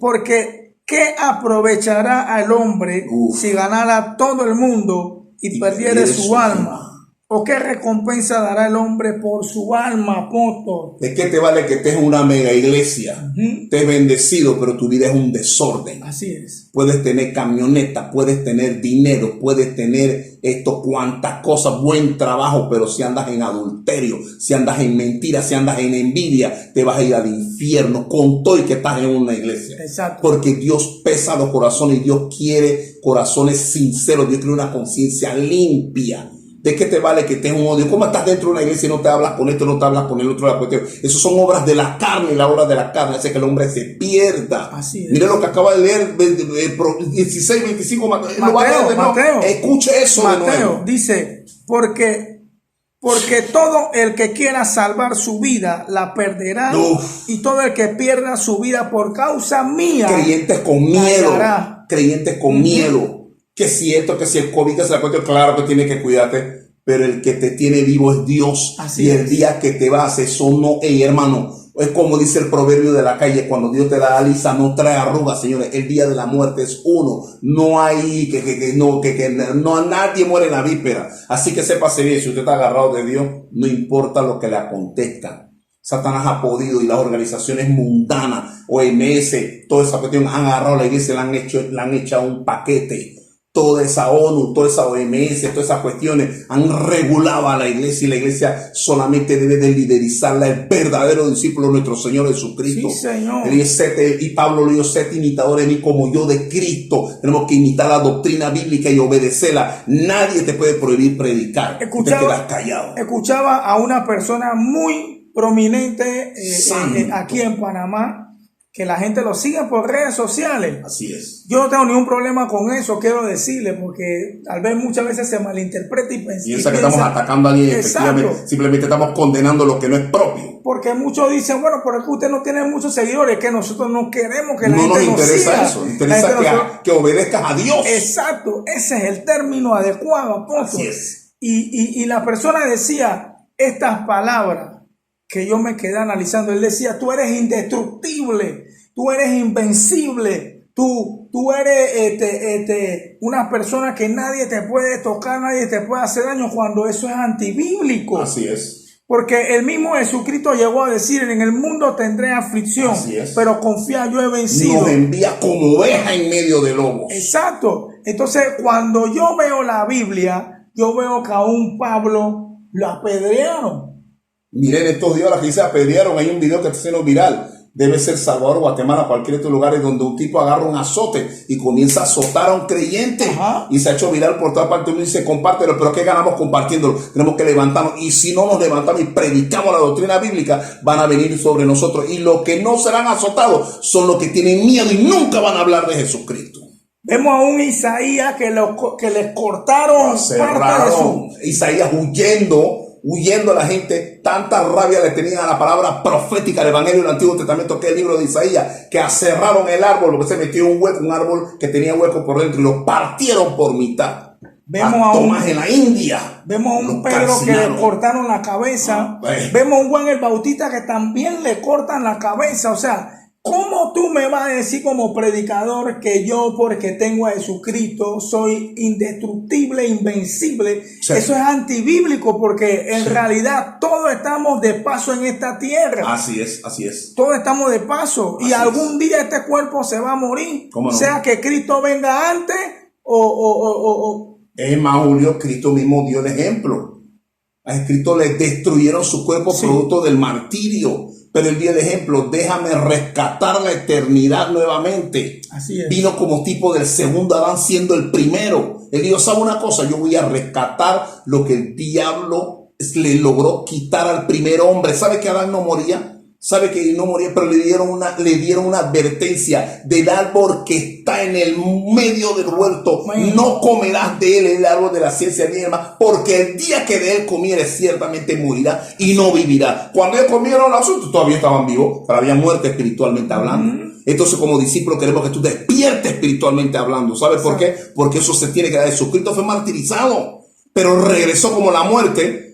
[SPEAKER 2] porque ¿qué aprovechará al hombre si ganara todo el mundo y perdiere su alma? ¿O qué recompensa dará el hombre por su alma, apóstol?
[SPEAKER 1] ¿De qué te vale que estés en una mega iglesia? Te es bendecido, pero tu vida es un desorden.
[SPEAKER 2] Así es.
[SPEAKER 1] Puedes tener camioneta, puedes tener dinero, puedes tener cuantas cosas, buen trabajo, pero si andas en adulterio, si andas en mentira, si andas en envidia, te vas a ir al infierno con todo y que estás en una iglesia.
[SPEAKER 2] Exacto.
[SPEAKER 1] Porque Dios pesa los corazones y Dios quiere corazones sinceros, Dios quiere una conciencia limpia. ¿De qué te vale que tengas un odio? ¿Cómo estás dentro de una iglesia y no te hablas con esto, no te hablas con el otro? La cuestión? Eso son obras de la carne, y la obra de la carne hace que el hombre se pierda.
[SPEAKER 2] Así es.
[SPEAKER 1] Mire lo que acaba de leer, 16, 25,
[SPEAKER 2] Mateo.
[SPEAKER 1] Escuche eso de nuevo.
[SPEAKER 2] Mateo dice, porque todo el que quiera salvar su vida la perderá.
[SPEAKER 1] Uf.
[SPEAKER 2] Y todo el que pierda su vida por causa mía.
[SPEAKER 1] Creyentes con miedo.
[SPEAKER 2] Callará.
[SPEAKER 1] Creyentes con miedo. Que si esto, que si el COVID, que se la cuestión, claro que tiene que cuidarte, pero el que te tiene vivo es Dios.
[SPEAKER 2] Así
[SPEAKER 1] y
[SPEAKER 2] es.
[SPEAKER 1] el día que te vas, eso no, hermano, es como dice el proverbio de la calle, cuando Dios te da lisa no trae arrugas, señores. El día de la muerte es uno. No hay no nadie muere en la víspera. Así que sépase bien, si usted está agarrado de Dios, no importa lo que le acontezca. Satanás ha podido, y las organizaciones mundanas, OMS, toda esa cuestión, han agarrado a la iglesia, le han hecho un paquete. Toda esa ONU, toda esa OMS, todas esas cuestiones han regulado a la iglesia, y la iglesia solamente debe de liderizarla el verdadero discípulo de nuestro Señor Jesucristo.
[SPEAKER 2] Sí, Señor.
[SPEAKER 1] Y Pablo le dijo, sed imitadores de mí como yo de Cristo. Tenemos que imitar la doctrina bíblica y obedecerla. Nadie te puede prohibir predicar. Te quedas callado.
[SPEAKER 2] Escuchaba a una persona muy prominente aquí en Panamá, que la gente lo sigue por redes sociales.
[SPEAKER 1] Así es.
[SPEAKER 2] Yo no tengo ningún problema con eso, quiero decirle, porque tal vez muchas veces se malinterpreta y
[SPEAKER 1] piensa que estamos atacando a alguien.
[SPEAKER 2] Exacto.
[SPEAKER 1] Simplemente estamos condenando lo que no es propio.
[SPEAKER 2] Porque muchos dicen, bueno, pero es que usted no tiene muchos seguidores, que nosotros no queremos que la
[SPEAKER 1] no
[SPEAKER 2] gente
[SPEAKER 1] nos interesa
[SPEAKER 2] siga.
[SPEAKER 1] eso, nos interesa que obedezcas a Dios.
[SPEAKER 2] Exacto, ese es el término adecuado, apóstol.
[SPEAKER 1] Así es.
[SPEAKER 2] Y la persona decía estas palabras que yo me quedé analizando. Él decía, tú eres indestructible, tú eres invencible, tú eres una persona que nadie te puede tocar, nadie te puede hacer daño, cuando eso es antibíblico.
[SPEAKER 1] Así es.
[SPEAKER 2] Porque el mismo Jesucristo llegó a decir, en el mundo tendré aflicción, pero confía, yo he vencido.
[SPEAKER 1] Nos envía como oveja en medio de lobos.
[SPEAKER 2] Exacto. Entonces, cuando yo veo la Biblia, yo veo que a un Pablo lo apedrearon.
[SPEAKER 1] Miren, estos días las que se apedrearon, hay un video que está siendo viral. Debe ser Salvador, Guatemala, cualquier otro lugar, donde un tipo agarra un azote y comienza a azotar a un creyente. Ajá. Y se ha hecho viral por toda parte. Uno dice, compártelo, pero ¿qué ganamos compartiéndolo? Tenemos que levantarnos, y si no nos levantamos y predicamos la doctrina bíblica, van a venir sobre nosotros, y los que no serán azotados son los que tienen miedo y nunca van a hablar de Jesucristo.
[SPEAKER 2] Vemos a un Isaías que les cortaron parte de su...
[SPEAKER 1] Isaías huyendo a la gente. Tanta rabia le tenían a la palabra profética del Evangelio del Antiguo Testamento, que es el libro de Isaías, que aserraron el árbol, porque se metió un hueco, un árbol que tenía hueco por dentro, y lo partieron por mitad.
[SPEAKER 2] Vemos
[SPEAKER 1] en la India.
[SPEAKER 2] Vemos a un Pedro que le cortaron la cabeza. Vemos a un Juan el Bautista que también le cortan la cabeza. O sea, ¿cómo tú me vas a decir como predicador que yo, porque tengo a Jesucristo, soy indestructible, invencible? Sí. Eso es antibíblico, porque en realidad todos estamos de paso en esta tierra.
[SPEAKER 1] Así es, así es.
[SPEAKER 2] Todos estamos de paso, y algún día este cuerpo se va a morir.
[SPEAKER 1] ¿Cómo no?
[SPEAKER 2] Sea que Cristo venga antes
[SPEAKER 1] Es más, Julio, Cristo mismo dio el ejemplo. A Cristo le destruyeron su cuerpo producto del martirio. Pero él dio el ejemplo, déjame rescatar la eternidad nuevamente.
[SPEAKER 2] Así es.
[SPEAKER 1] Vino como tipo del segundo Adán, siendo el primero. Él dijo, ¿sabe una cosa? Yo voy a rescatar lo que el diablo le logró quitar al primer hombre. ¿Sabe que Adán no moría? Sabe que no moría, pero le dieron una advertencia del árbol que está en el medio del huerto. No comerás de él, el árbol de la ciencia del bien y del mal, porque el día que de él comieres ciertamente morirá y no vivirá. Cuando ellos comieron los asuntos, todavía estaban vivos, pero había muerte espiritualmente hablando. Entonces, como discípulo, queremos que tú despiertes espiritualmente hablando. ¿Sabes por qué? Porque eso se tiene que dar. Jesucristo fue martirizado, pero regresó como la muerte.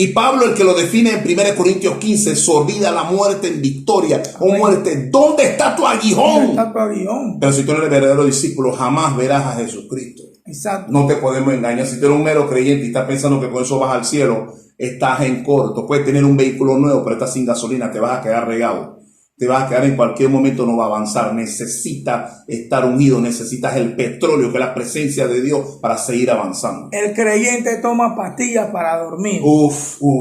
[SPEAKER 1] Y Pablo, el que lo define en 1 Corintios 15, se olvida la muerte en victoria. O muerte, ¿dónde está tu aguijón?
[SPEAKER 2] ¿Dónde está tu aguijón?
[SPEAKER 1] Pero si tú no eres verdadero discípulo, jamás verás a Jesucristo.
[SPEAKER 2] Exacto.
[SPEAKER 1] No te podemos engañar. Si tú eres un mero creyente y estás pensando que con eso vas al cielo, estás en corto. Puedes tener un vehículo nuevo, pero estás sin gasolina, te vas a quedar regado. Te vas a quedar en cualquier momento, no va a avanzar. Necesitas estar unido, necesitas el petróleo, que es la presencia de Dios, para seguir avanzando.
[SPEAKER 2] El creyente toma pastillas para dormir.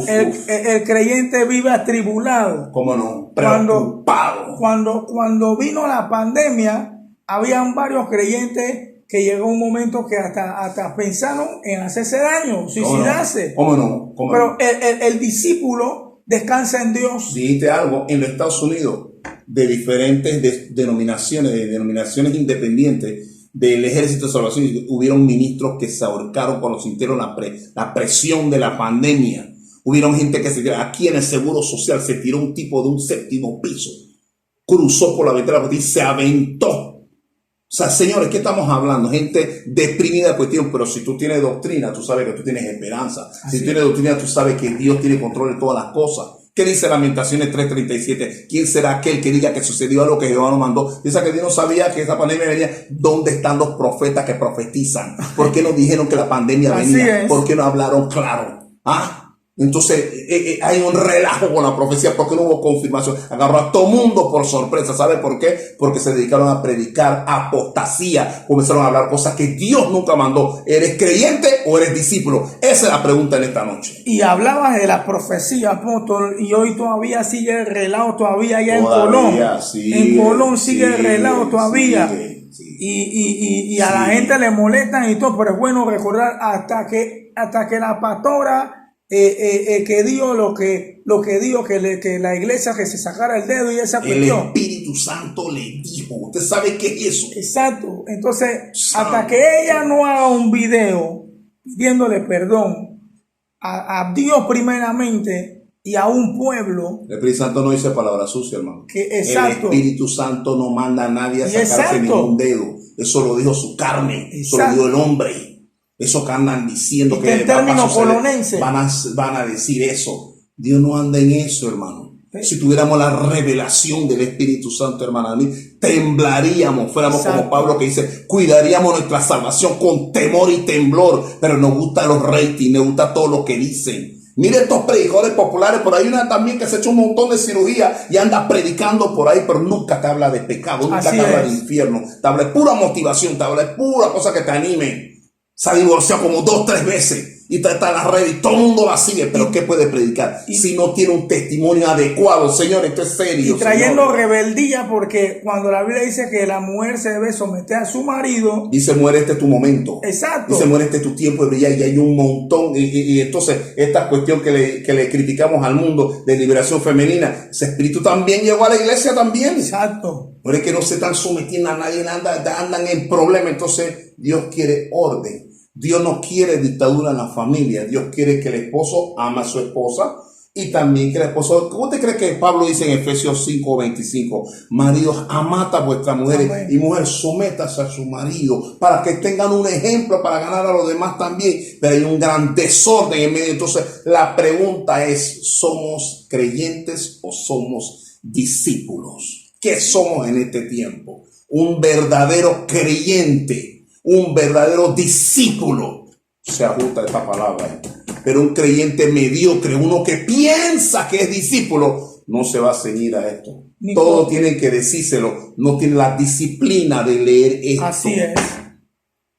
[SPEAKER 2] El creyente vive atribulado.
[SPEAKER 1] ¿Cómo no? Preocupado.
[SPEAKER 2] Cuando vino la pandemia, habían varios creyentes que llegó un momento que hasta pensaron en hacerse daño, suicidarse.
[SPEAKER 1] ¿Cómo no?
[SPEAKER 2] Pero el discípulo descansa en Dios.
[SPEAKER 1] Dijiste algo, en los Estados Unidos, de diferentes denominaciones independientes del Ejército de Salvación, hubieron ministros que se ahorcaron cuando sintieron la presión de la pandemia. Hubieron gente que se tiró. Aquí en el Seguro Social se tiró un tipo de un 7º piso, cruzó por la ventana y se aventó. O sea, señores, ¿qué estamos hablando? Gente deprimida de cuestión, pero si tú tienes doctrina, tú sabes que tú tienes esperanza. Si tú tienes doctrina, tú sabes que Dios tiene control de todas las cosas. ¿Qué dice Lamentaciones 3:37? ¿Quién será aquel que diga que sucedió algo que Jehová nos mandó? Dice que Dios no sabía que esa pandemia venía. ¿Dónde están los profetas que profetizan? ¿Por qué no dijeron que la pandemia venía? ¿Por qué no hablaron claro? ¿Ah? Entonces hay un relajo con la profecía porque no hubo confirmación. Agarró a todo mundo por sorpresa. ¿Sabe por qué? Porque se dedicaron a predicar apostasía. Comenzaron a hablar cosas que Dios nunca mandó. ¿Eres creyente o eres discípulo? Esa es la pregunta en esta noche.
[SPEAKER 2] Y hablabas de la profecía, apóstol, y hoy todavía sigue el relajo todavía allá en Colón. En Colón sigue el relajo todavía. Y a la gente le molestan y todo, pero es bueno recordar hasta que la pastora que dijo lo que dijo, que la iglesia que se sacara el dedo y esa cuestión.
[SPEAKER 1] El Espíritu Santo le dijo. ¿Usted sabe qué es eso?
[SPEAKER 2] Exacto. Entonces, hasta que ella no haga un video pidiéndole perdón a Dios primeramente y a un pueblo.
[SPEAKER 1] El Espíritu Santo no dice palabra sucia, hermano.
[SPEAKER 2] Exacto.
[SPEAKER 1] El Espíritu Santo no manda a nadie a sacarse ningún dedo. Eso lo dijo su carne. Eso lo dijo el hombre. Eso que andan diciendo que
[SPEAKER 2] en términos colonenses
[SPEAKER 1] van a decir eso. Dios no anda en eso, hermano. Si tuviéramos la revelación del Espíritu Santo, hermano, temblaríamos, fuéramos como Pablo que dice, cuidaríamos nuestra salvación con temor y temblor, pero nos gustan los ratings, nos gusta todo lo que dicen. Mire estos predicadores populares, por ahí una también que se ha hecho un montón de cirugía y anda predicando por ahí, pero nunca te habla de pecado, nunca te habla de infierno, te habla de pura motivación, te habla de pura cosa que te anime. Se ha divorciado como 2 o 3 veces y está en las redes y todo el mundo la sigue, pero ¿qué puede predicar si no tiene un testimonio adecuado? Señor, esto es serio.
[SPEAKER 2] Y trayendo rebeldía, porque cuando la Biblia dice que la mujer se debe someter a su marido,
[SPEAKER 1] dice, muere, este es tu momento.
[SPEAKER 2] Exacto.
[SPEAKER 1] Dice, muere, este es tu tiempo de brillar, y hay un montón. Y entonces, esta cuestión que le criticamos al mundo de liberación femenina, ese espíritu también llegó a la iglesia también.
[SPEAKER 2] Exacto.
[SPEAKER 1] No es que no se están sometiendo a nadie, andan en problemas. Entonces, Dios quiere orden. Dios no quiere dictadura en la familia. Dios quiere que el esposo ama a su esposa y también que el esposo... ¿Cómo te crees que Pablo dice en Efesios 5:25? Maridos, amad a vuestras mujeres. Amén. Y mujer, sométase a su marido para que tengan un ejemplo para ganar a los demás también. Pero hay un gran desorden en medio. Entonces, la pregunta es, ¿somos creyentes o somos discípulos? ¿Qué somos en este tiempo? Un verdadero creyente. Un verdadero discípulo, se ajusta esta palabra, pero un creyente mediocre, uno que piensa que es discípulo, no se va a ceñir a esto. Todos tienen que decírselo, no tienen la disciplina de leer esto.
[SPEAKER 2] Así es.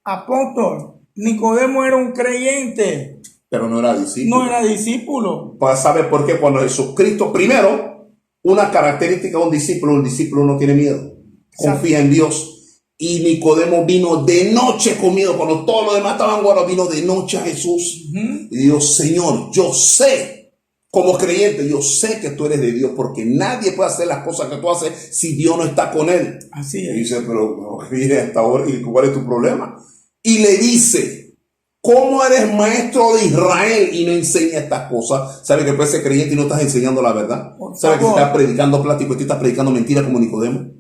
[SPEAKER 2] Apóstol, Nicodemo era un creyente,
[SPEAKER 1] pero no era discípulo.
[SPEAKER 2] No era discípulo.
[SPEAKER 1] ¿Sabe por qué? Cuando Jesucristo, primero, una característica de un discípulo no tiene miedo, confía en Dios. Y Nicodemo vino de noche con miedo, cuando todos los demás estaban guardados, vino de noche a Jesús. Y dijo, Señor, yo sé, como creyente, yo sé que tú eres de Dios, porque nadie puede hacer las cosas que tú haces si Dios no está con él.
[SPEAKER 2] Así es.
[SPEAKER 1] Y dice, pero mire, hasta ahora, ¿y cuál es tu problema? Y le dice, ¿cómo eres maestro de Israel y no enseñas estas cosas? ¿Sabe que puedes ser creyente y no estás enseñando la verdad? ¿Sabe que si estás predicando plástico y tú estás predicando mentira como Nicodemo?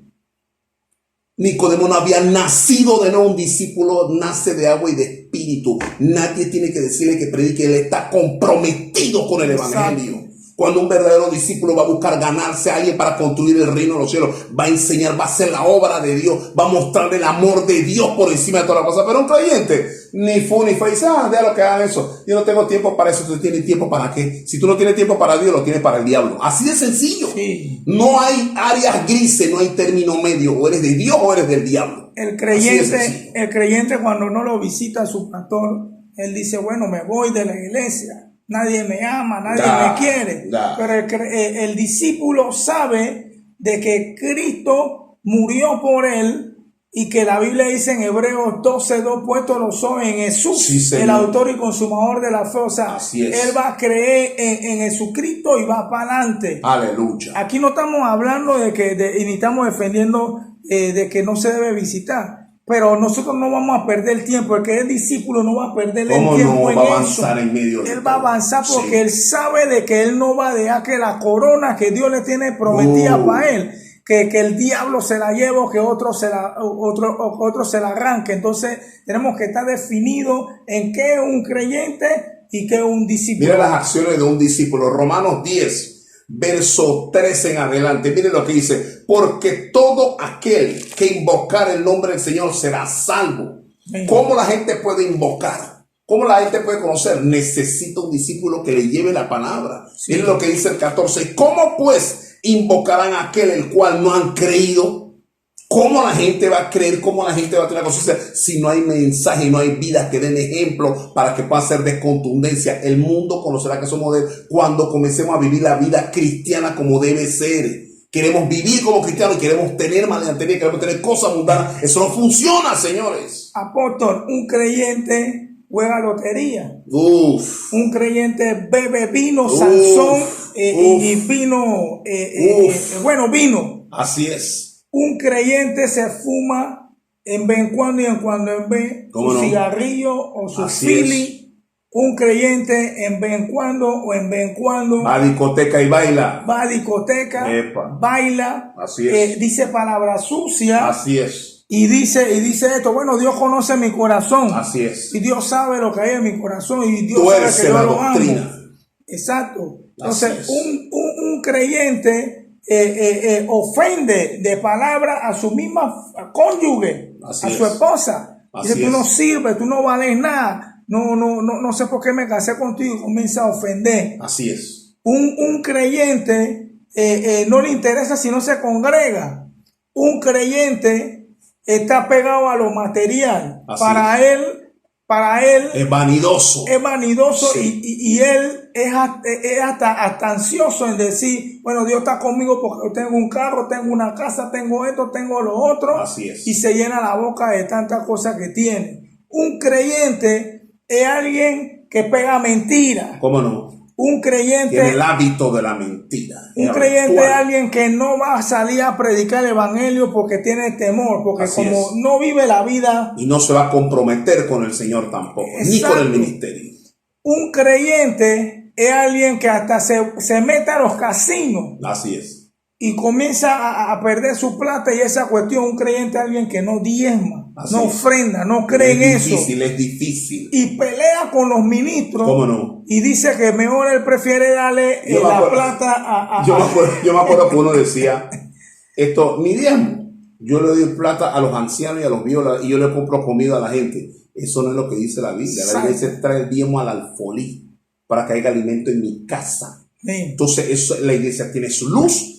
[SPEAKER 1] Nicodemo no había nacido de nuevo. Un discípulo nace de agua y de espíritu. Nadie tiene que decirle que predique. Él está comprometido con el evangelio. Cuando un verdadero discípulo va a buscar ganarse a alguien para construir el reino de los cielos, va a enseñar, va a hacer la obra de Dios, va a mostrar el amor de Dios por encima de todas las cosas. Pero un creyente, ni fu ni fe, dice, déjalo que hagan eso. Yo no tengo tiempo para eso. ¿Tú tienes tiempo para qué? Si tú no tienes tiempo para Dios, lo tienes para el diablo. Así de sencillo.
[SPEAKER 2] Sí.
[SPEAKER 1] No hay áreas grises, no hay término medio. O eres de Dios o eres del diablo.
[SPEAKER 2] El creyente cuando no lo visita a su pastor, él dice, bueno, me voy de la iglesia. Nadie me ama, nadie me quiere. Pero el discípulo sabe de que Cristo murió por él y que la Biblia dice en Hebreos 12:2, puesto los ojos en Jesús, sí, el autor y consumador de la fe. O sea, él va a creer en Jesucristo y va para adelante.
[SPEAKER 1] Aleluya.
[SPEAKER 2] Aquí no estamos hablando y ni estamos defendiendo de que no se debe visitar. Pero nosotros no vamos a perder el tiempo. El que es discípulo no va a perder el tiempo
[SPEAKER 1] no
[SPEAKER 2] en
[SPEAKER 1] va a avanzar en medio de
[SPEAKER 2] él va a avanzar porque él sabe de que él no va a dejar que la corona que Dios le tiene prometida para él, que el diablo se la lleve o que otro se la arranque. Entonces tenemos que estar definidos en qué es un creyente y qué es un discípulo.
[SPEAKER 1] Mira las acciones de un discípulo. Romanos 10. Verso 13 en adelante, miren lo que dice: porque todo aquel que invocar el nombre del Señor será salvo. ¿Cómo la gente puede invocar? ¿Cómo la gente puede conocer? Necesita un discípulo que le lleve la palabra. Sí. Miren lo que dice el 14: ¿cómo pues invocarán a aquel el cual no han creído? ¿Cómo la gente va a creer? ¿Cómo la gente va a tener conciencia si no hay mensaje, no hay vidas que den ejemplo para que puedan ser de contundencia? El mundo conocerá que somos de él cuando comencemos a vivir la vida cristiana como debe ser. Queremos vivir como cristianos y queremos tener maleantería, queremos tener cosas mundanas. Eso no funciona, señores.
[SPEAKER 2] Apóstol, un creyente juega lotería. Un creyente bebe vino, Sansón y vino, vino.
[SPEAKER 1] Así es.
[SPEAKER 2] Un creyente se fuma en vez en cuando y en cuando en vez su cigarrillo o su fili. Un creyente en vez en cuando o en vez en cuando
[SPEAKER 1] va a discoteca y baila.
[SPEAKER 2] Va a discoteca, baila.
[SPEAKER 1] Así es.
[SPEAKER 2] Dice palabras sucias.
[SPEAKER 1] Así es.
[SPEAKER 2] Y dice esto, bueno, Dios conoce mi corazón.
[SPEAKER 1] Así es.
[SPEAKER 2] Y Dios sabe lo que hay en mi corazón y Dios
[SPEAKER 1] Tú
[SPEAKER 2] sabe
[SPEAKER 1] eres
[SPEAKER 2] que yo lo amo.
[SPEAKER 1] Doctrina.
[SPEAKER 2] Exacto. Entonces, un creyente ofende de palabra a su misma cónyuge, a su esposa. Dice, tú no sirves, tú no vales nada. No sé por qué me casé contigo, y comienza a ofender.
[SPEAKER 1] Así es.
[SPEAKER 2] Un creyente no le interesa si no se congrega. Un creyente está pegado a lo material. Para él
[SPEAKER 1] es vanidoso.
[SPEAKER 2] Es vanidoso,
[SPEAKER 1] sí.
[SPEAKER 2] y él es hasta ansioso en decir, bueno, Dios está conmigo porque tengo un carro, tengo una casa, tengo esto, tengo lo otro.
[SPEAKER 1] Así es.
[SPEAKER 2] Y se llena la boca de tantas cosas que tiene. Un creyente es alguien que pega mentiras.
[SPEAKER 1] ¿Cómo no?
[SPEAKER 2] Un creyente
[SPEAKER 1] tiene el hábito de la mentira.
[SPEAKER 2] Un creyente es alguien que no va a salir a predicar el evangelio porque tiene temor, porque
[SPEAKER 1] así
[SPEAKER 2] como
[SPEAKER 1] es.
[SPEAKER 2] no vive la vida
[SPEAKER 1] y no se va a comprometer con el Señor tampoco. Exacto. Ni con el ministerio.
[SPEAKER 2] Un creyente es alguien que hasta se mete a los casinos.
[SPEAKER 1] Así es.
[SPEAKER 2] Y comienza a perder su plata y esa cuestión. Un creyente es alguien que no diezma,
[SPEAKER 1] así
[SPEAKER 2] no ofrenda, no cree en eso.
[SPEAKER 1] Es difícil.
[SPEAKER 2] Y pelea con los ministros.
[SPEAKER 1] ¿Cómo no?
[SPEAKER 2] Y dice que mejor él prefiere darle la plata a...
[SPEAKER 1] Yo me acuerdo que uno decía, mi diezmo, yo le doy plata a los ancianos y a los viejos y yo le compro comida a la gente. Eso no es lo que dice la Biblia. La Biblia dice, trae el diezmo al alfolí para que haya alimento en mi casa.
[SPEAKER 2] Sí.
[SPEAKER 1] Entonces la iglesia tiene su luz.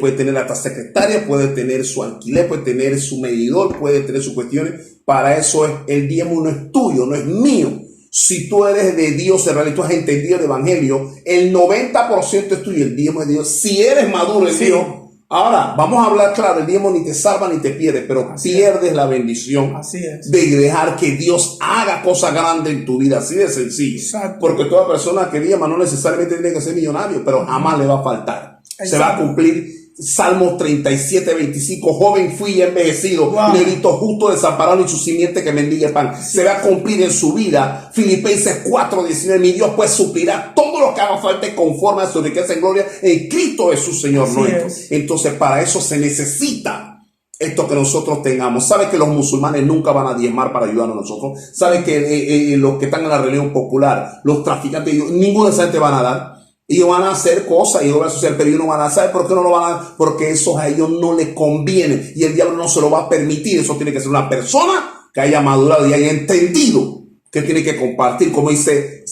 [SPEAKER 1] Puede tener hasta secretaria, puede tener su alquiler, puede tener su medidor, puede tener sus cuestiones. Para eso el diezmo no es tuyo, no es mío. Si tú eres de Dios, en realidad tú has entendido el evangelio, el 90% es tuyo, el diezmo es de Dios. Si eres maduro en Dios, ahora vamos a hablar claro, el diezmo ni te salva ni te pierde, pero pierdes la bendición de dejar que Dios haga cosas grandes en tu vida, así de sencillo.
[SPEAKER 2] Exacto.
[SPEAKER 1] Porque toda persona que diezma no necesariamente tiene que ser millonario, pero jamás le va a faltar. Se va a cumplir Salmos 37:25. Joven fui y envejecido, y he visto justo desamparado y su simiente que mendigue pan. Se va a cumplir en su vida Filipenses 4:19. Mi Dios pues suplirá todo lo que haga falta conforme a su riqueza en gloria en Cristo Jesús Señor nuestro. Entonces para eso se necesita esto que nosotros tengamos. ¿Sabe que los musulmanes nunca van a diezmar para ayudarnos a nosotros? ¿Sabe que los que están en la religión popular, los traficantes, ninguno de esa gente van a dar? Ellos van a hacer cosas, ellos van a asociar, pero ellos no van a saber por qué no lo van a, porque eso a ellos no les conviene y el diablo no se lo va a permitir. Eso tiene que ser una persona que haya madurado y haya entendido que tiene que compartir, como dice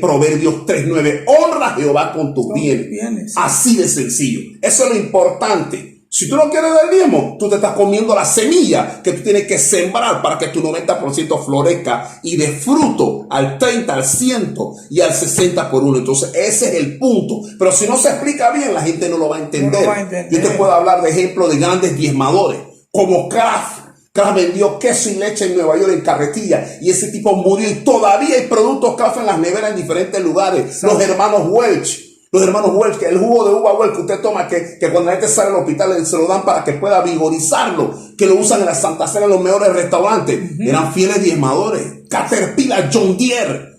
[SPEAKER 1] Proverbios 3:9, honra a Jehová con tus bienes. Así de sencillo. Eso es lo importante. Si tú no quieres dar diezmo, tú te estás comiendo la semilla que tú tienes que sembrar para que tu 90% florezca y dé fruto al 30, al 100 y al 60 por uno. Entonces ese es el punto. Pero si no se explica bien, la gente no lo va a entender. Yo te puedo hablar de ejemplos de grandes diezmadores, como Kraft. Kraft vendió queso y leche en Nueva York en carretilla y ese tipo murió y todavía hay productos Kraft en las neveras en diferentes lugares. Los hermanos Welch. Los hermanos Welch, que el jugo de uva Welch que usted toma, que cuando la gente sale al hospital se lo dan para que pueda vigorizarlo, que lo usan en la Santa Cena en los mejores restaurantes, eran fieles diezmadores. Caterpillar, John Deere,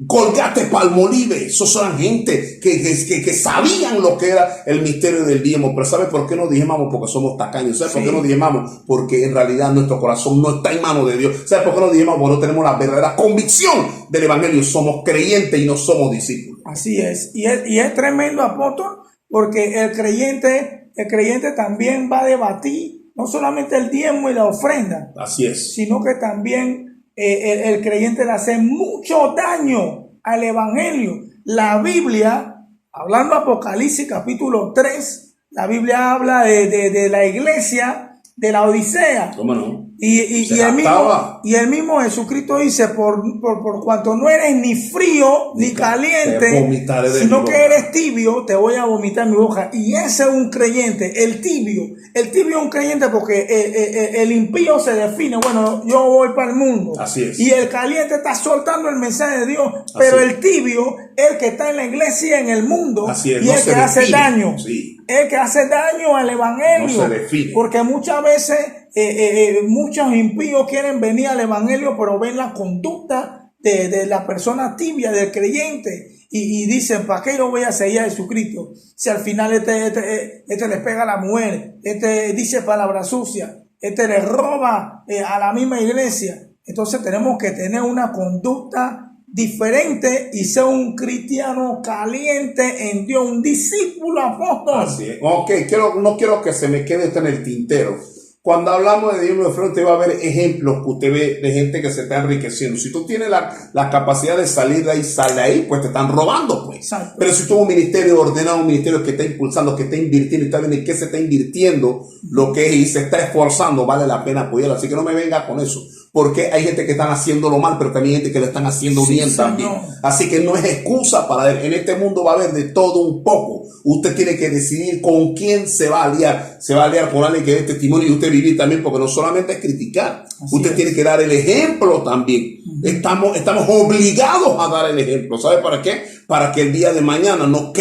[SPEAKER 1] Colgate, Palmolive, esos eran gente que sabían lo que era el misterio del diezmo. Pero ¿sabe por qué no diezmamos? Porque somos tacaños. ¿Sabe por qué no diezmamos? Porque en realidad nuestro corazón no está en manos de Dios. ¿Sabe por qué no diezmamos? Porque no tenemos la verdadera convicción del evangelio. Somos creyentes y no somos discípulos.
[SPEAKER 2] Así es. Y es tremendo, apóstol, porque el creyente también va a debatir no solamente el diezmo y la ofrenda.
[SPEAKER 1] Así es.
[SPEAKER 2] Sino que también el creyente le hace mucho daño al evangelio. La Biblia, hablando de Apocalipsis capítulo 3, la Biblia habla de la iglesia de la Odisea.
[SPEAKER 1] ¿Cómo no?
[SPEAKER 2] Y el mismo Jesucristo dice, por cuanto no eres ni frío ni caliente, sino que eres tibio, te voy a vomitar mi boca. Y ese es un creyente, el tibio es un creyente porque el impío se define, bueno, yo voy para el mundo.
[SPEAKER 1] Así es.
[SPEAKER 2] Y el caliente está soltando el mensaje de Dios, pero el tibio es el que está en la iglesia, en el mundo,
[SPEAKER 1] así es,
[SPEAKER 2] y el que hace daño.
[SPEAKER 1] Sí.
[SPEAKER 2] El que hace daño al evangelio.
[SPEAKER 1] No se define.
[SPEAKER 2] Porque muchas veces muchos impíos quieren venir al evangelio, pero ven la conducta de la persona tibia, del creyente, y dicen, ¿para qué yo voy a seguir a Jesucristo? Si al final este le pega a la mujer, dice palabras sucias, le roba a la misma iglesia. Entonces tenemos que tener una conducta diferente y ser un cristiano caliente en Dios, un discípulo apóstol.
[SPEAKER 1] Así es. Ok, no quiero que se me quede esto en el tintero. Cuando hablamos de diezmo y ofrenda, usted va a ver ejemplos que usted ve de gente que se está enriqueciendo. Si tú tienes la capacidad de salir de ahí, sal de ahí, pues te están robando, pues.
[SPEAKER 2] Exacto.
[SPEAKER 1] Pero si tú un ministerio ordenado, un ministerio que está impulsando, que está invirtiendo, y está viendo en qué se está invirtiendo, lo que es y se está esforzando, vale la pena apoyarlo. Así que no me venga con eso. Porque hay gente que están haciéndolo mal, pero también hay gente que lo están haciendo bien también. Así que no es excusa para él. En este mundo va a haber de todo un poco. Usted tiene que decidir con quién se va a aliar. Se va a aliar con alguien que dé testimonio y usted vivir también, porque no solamente es criticar. Usted tiene que dar el ejemplo también. Estamos obligados a dar el ejemplo. ¿Sabe para qué? Para que el día de mañana no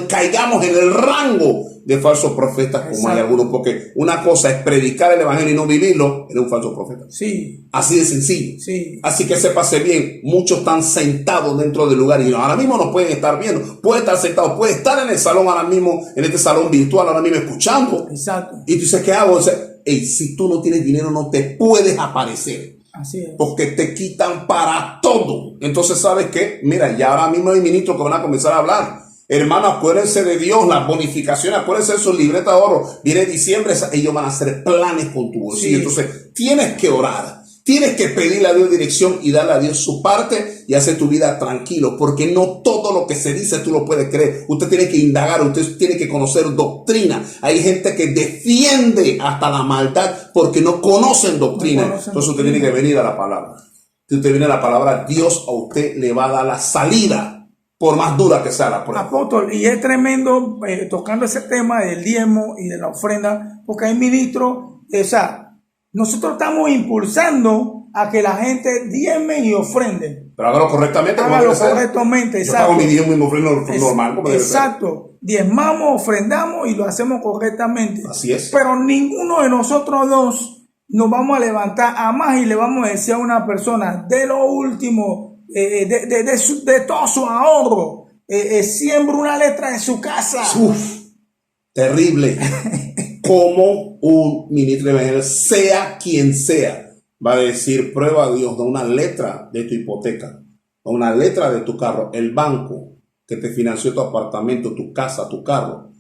[SPEAKER 1] caigamos en el rango de falsos profetas como hay algunos, porque una cosa es predicar el evangelio y no vivirlo, eres un falso profeta.
[SPEAKER 2] Sí.
[SPEAKER 1] Así de sencillo.
[SPEAKER 2] Sí.
[SPEAKER 1] Así que sépase bien, muchos están sentados dentro del lugar y ahora mismo no pueden estar viendo, puede estar sentado, puede estar en el salón ahora mismo, en este salón virtual ahora mismo escuchando.
[SPEAKER 2] Exacto.
[SPEAKER 1] Y tú dices, ¿qué hago? O sea, si tú no tienes dinero no te puedes aparecer.
[SPEAKER 2] Así es.
[SPEAKER 1] Porque te quitan para todo. Entonces, ¿sabes qué? Mira, ya ahora mismo hay ministros que van a comenzar a hablar. Hermanos, acuérdense de Dios, las bonificaciones, acuérdense de su libreta de oro. Viene diciembre, ellos van a hacer planes con tu bolsillo. Sí. Entonces, tienes que orar. Tienes que pedirle a Dios dirección y darle a Dios su parte y hacer tu vida tranquilo, porque no todo lo que se dice tú lo puedes creer. Usted tiene que indagar, usted tiene que conocer doctrina. Hay gente que defiende hasta la maldad porque no conocen doctrina. Entonces usted tiene que venir a la palabra. Si usted viene a la palabra, Dios a usted le va a dar la salida, por más dura que sea la prueba.
[SPEAKER 2] Apóstol, y es tremendo tocando ese tema del diezmo y de la ofrenda, porque hay ministros, o sea, nosotros estamos impulsando a que la gente diezme y ofrende.
[SPEAKER 1] Pero hágalo correctamente.
[SPEAKER 2] Hágalo correctamente,
[SPEAKER 1] yo
[SPEAKER 2] exacto.
[SPEAKER 1] Yo pago mi diezmo y mi ofrenda normal. Como
[SPEAKER 2] exacto. Diezmamos, ofrendamos y lo hacemos correctamente.
[SPEAKER 1] Así es.
[SPEAKER 2] Pero ninguno de nosotros dos nos vamos a levantar a más y le vamos a decir a una persona de lo último, de todo su ahorro, siembra una letra en su casa.
[SPEAKER 1] Uf, terrible. Como un ministro de evangelio, sea quien sea, va a decir, prueba a Dios, da una letra de tu hipoteca, da una letra de tu carro. El banco que te financió tu apartamento, tu casa, tu carro,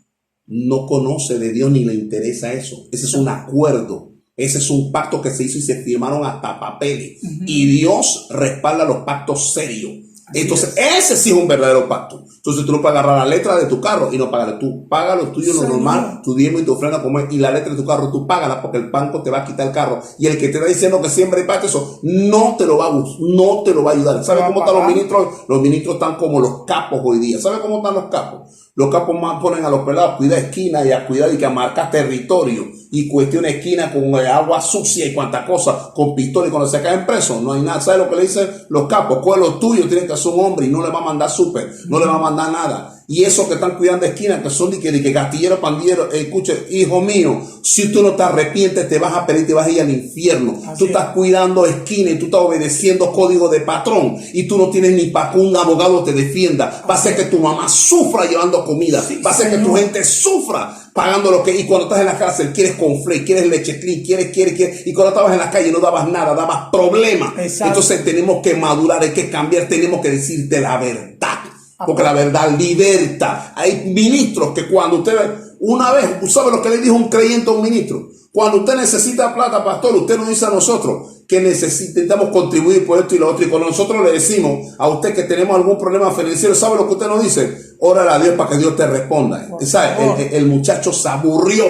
[SPEAKER 1] no conoce de Dios ni le interesa eso. Ese es un acuerdo. Ese es un pacto que se hizo y se firmaron hasta papeles. Y Dios respalda los pactos serios. Entonces, ese sí es un verdadero pacto. Entonces, tú no puedes agarrar la letra de tu carro y no pagarle. Tú pagas lo tuyo, lo normal, tu diezmo y tu ofrenda como es. Y la letra de tu carro, tú págala porque el banco te va a quitar el carro. Y el que te está diciendo que siempre hay pacto, eso no te lo va a ayudar. ¿Sabes cómo están los ministros? Los ministros están como los capos hoy día. ¿Sabes cómo están los capos? Los capos más ponen a los pelados a cuidar esquina y a cuidar y que a marcar territorio y cuestiona esquina con agua sucia y cuantas cosas, con pistola y cuando se caen presos, no hay nada. ¿Sabes lo que le dicen los capos? Coge los tuyos, tienen que ser un hombre y no le va a mandar súper, no le va a mandar nada. Y esos que están cuidando esquina, que son de que gatilleros, pandilleros, escuche, hijo mío, si tú no te arrepientes, te vas a pedir, te vas a ir al infierno. Tú estás cuidando esquina y tú estás obedeciendo código de patrón y tú no tienes ni para que un abogado te defienda. Va a ser que tu mamá sufra llevando comida, va a ser que tu gente sufra pagando lo que, y cuando estás en la cárcel quieres conflé, quieres leche clean, quieres, y cuando estabas en la calle no dabas nada, dabas problemas. Entonces tenemos que madurar, hay que cambiar, tenemos que decirte la verdad. Porque la verdad liberta. Hay ministros que cuando usted ve, una vez, ¿usted sabe lo que le dijo un creyente a un ministro? Cuando usted necesita plata, pastor, usted nos dice a nosotros que necesitamos contribuir por esto y lo otro. Y cuando nosotros le decimos a usted que tenemos algún problema financiero, ¿sabe lo que usted nos dice? Órale a Dios para que Dios te responda. ¿Sabe? El muchacho se aburrió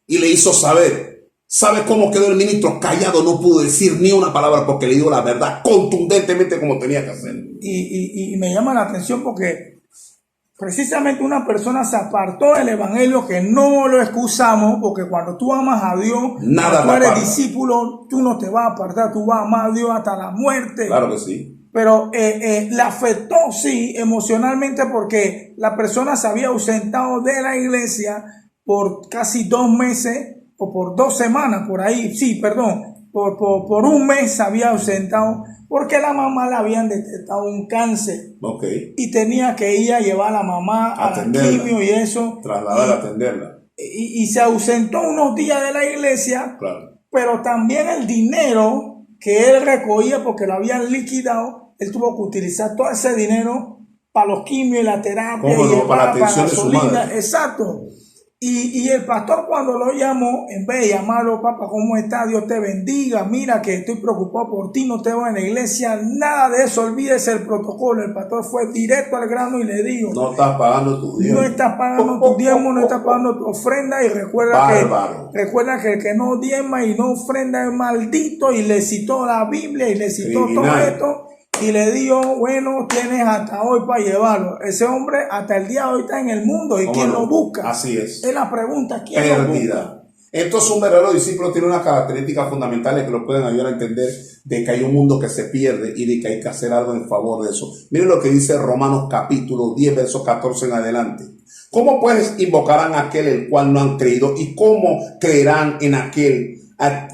[SPEAKER 1] y le hizo saber. ¿Sabe cómo quedó el ministro? Callado, no pudo decir ni una palabra porque le dio la verdad contundentemente como tenía que hacer.
[SPEAKER 2] Y me llama la atención porque precisamente una persona se apartó del evangelio, que no lo excusamos, porque cuando tú amas a Dios,
[SPEAKER 1] nada
[SPEAKER 2] cuando tú eres discípulo, tú no te vas a apartar, tú vas a amar a Dios hasta la muerte.
[SPEAKER 1] Claro que sí.
[SPEAKER 2] Pero le afectó, sí, emocionalmente, porque la persona se había ausentado de la iglesia por casi 2 meses, o por 2 semanas, por ahí, sí, perdón, por un mes se había ausentado, porque la mamá le habían detectado un cáncer. Y tenía que ir a llevar a la mamá a la quimio y eso.
[SPEAKER 1] Trasladar a atenderla.
[SPEAKER 2] Y se ausentó unos días de la iglesia,
[SPEAKER 1] claro.
[SPEAKER 2] Pero también el dinero que él recogía, porque lo habían liquidado, él tuvo que utilizar todo ese dinero para los quimios y la terapia.
[SPEAKER 1] Para la atención de su madre.
[SPEAKER 2] Exacto. Y el pastor cuando lo llamó, en vez de llamarlo, papá, ¿cómo está? Dios te bendiga, mira que estoy preocupado por ti, no te voy en la iglesia, nada de eso, olvídese el protocolo. El pastor fue directo al grano y le dijo,
[SPEAKER 1] no estás pagando tu diezmo,
[SPEAKER 2] no estás pagando tu diezmo, no estás pagando tu ofrenda, y recuerda que el que no diezma y no ofrenda es maldito, y le citó la Biblia y le citó todo esto. Y le dijo, bueno, tienes hasta hoy para llevarlo. Ese hombre hasta el día de hoy está en el mundo. ¿Y quién lo busca?
[SPEAKER 1] Así es.
[SPEAKER 2] Es la pregunta, ¿quién lo busca?
[SPEAKER 1] Entonces un verdadero discípulo tiene unas características fundamentales que lo pueden ayudar a entender de que hay un mundo que se pierde y de que hay que hacer algo en favor de eso. Miren lo que dice Romanos capítulo 10, versos 14 en adelante. ¿Cómo pues invocarán a aquel el cual no han creído? ¿Y cómo creerán en aquel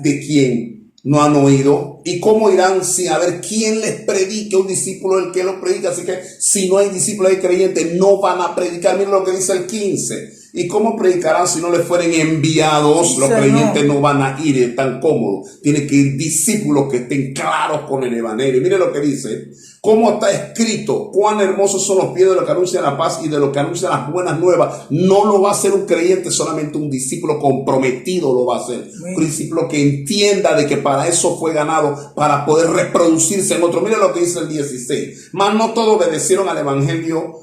[SPEAKER 1] de quien no han oído? ¿Y cómo irán sin haber quien les predique? Un discípulo el que lo predica. Así que si no hay discípulos, hay creyentes, no van a predicar. Miren lo que dice el 15. ¿Y cómo predicarán si no les fueren enviados? Los creyentes no van a ir, están cómodos. Tienen que ir discípulos que estén claros con el evangelio. Miren lo que dice. ¿Cómo está escrito? Cuán hermosos son los pies de los que anuncian la paz y de los que anuncian las buenas nuevas. No lo va a hacer un creyente, solamente un discípulo comprometido lo va a hacer. Un discípulo que entienda de que para eso fue ganado, para poder reproducirse en otro. Mira lo que dice el 16. Mas no todos obedecieron al evangelio.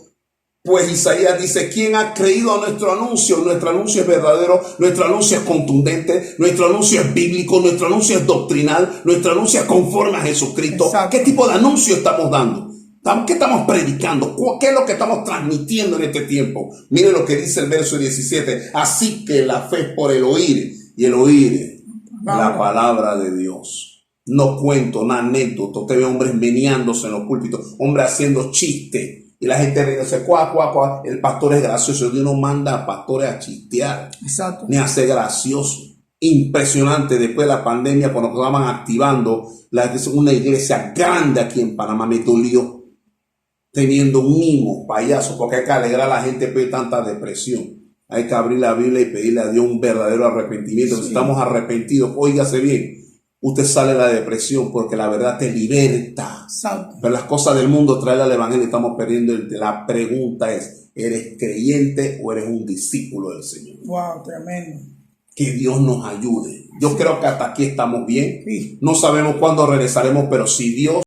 [SPEAKER 1] Pues Isaías dice, ¿quién ha creído a nuestro anuncio? Nuestro anuncio es verdadero, nuestro anuncio es contundente, nuestro anuncio es bíblico, nuestro anuncio es doctrinal, nuestro anuncio es conforme a Jesucristo. Exacto. ¿Qué tipo de anuncio estamos dando? ¿Qué estamos predicando? ¿Qué es lo que estamos transmitiendo en este tiempo? Mire lo que dice el verso 17. Así que la fe es por el oír, y el oír la palabra de Dios. No cuento, no anécdota. Usted ve hombres meneándose en los púlpitos, hombres haciendo chistes. Y la gente le dice, cuá, el pastor es gracioso. Dios no manda a pastores a chistear.
[SPEAKER 2] Exacto.
[SPEAKER 1] Ni a ser gracioso. Impresionante, después de la pandemia, cuando estaban activando una iglesia grande aquí en Panamá, me dolió. Teniendo un mimo payaso, porque hay que alegrar a la gente por tanta depresión. Hay que abrir la Biblia y pedirle a Dios un verdadero arrepentimiento. Sí. Si estamos arrepentidos, óigase bien. usted sale de la depresión porque la verdad te liberta.
[SPEAKER 2] Exacto.
[SPEAKER 1] Pero las cosas del mundo traen al evangelio y estamos perdiendo. La pregunta es, ¿eres creyente o eres un discípulo del Señor?
[SPEAKER 2] Wow, tremendo.
[SPEAKER 1] Que Dios nos ayude. Yo creo que hasta aquí estamos bien.
[SPEAKER 2] Sí.
[SPEAKER 1] No sabemos cuándo regresaremos, pero si Dios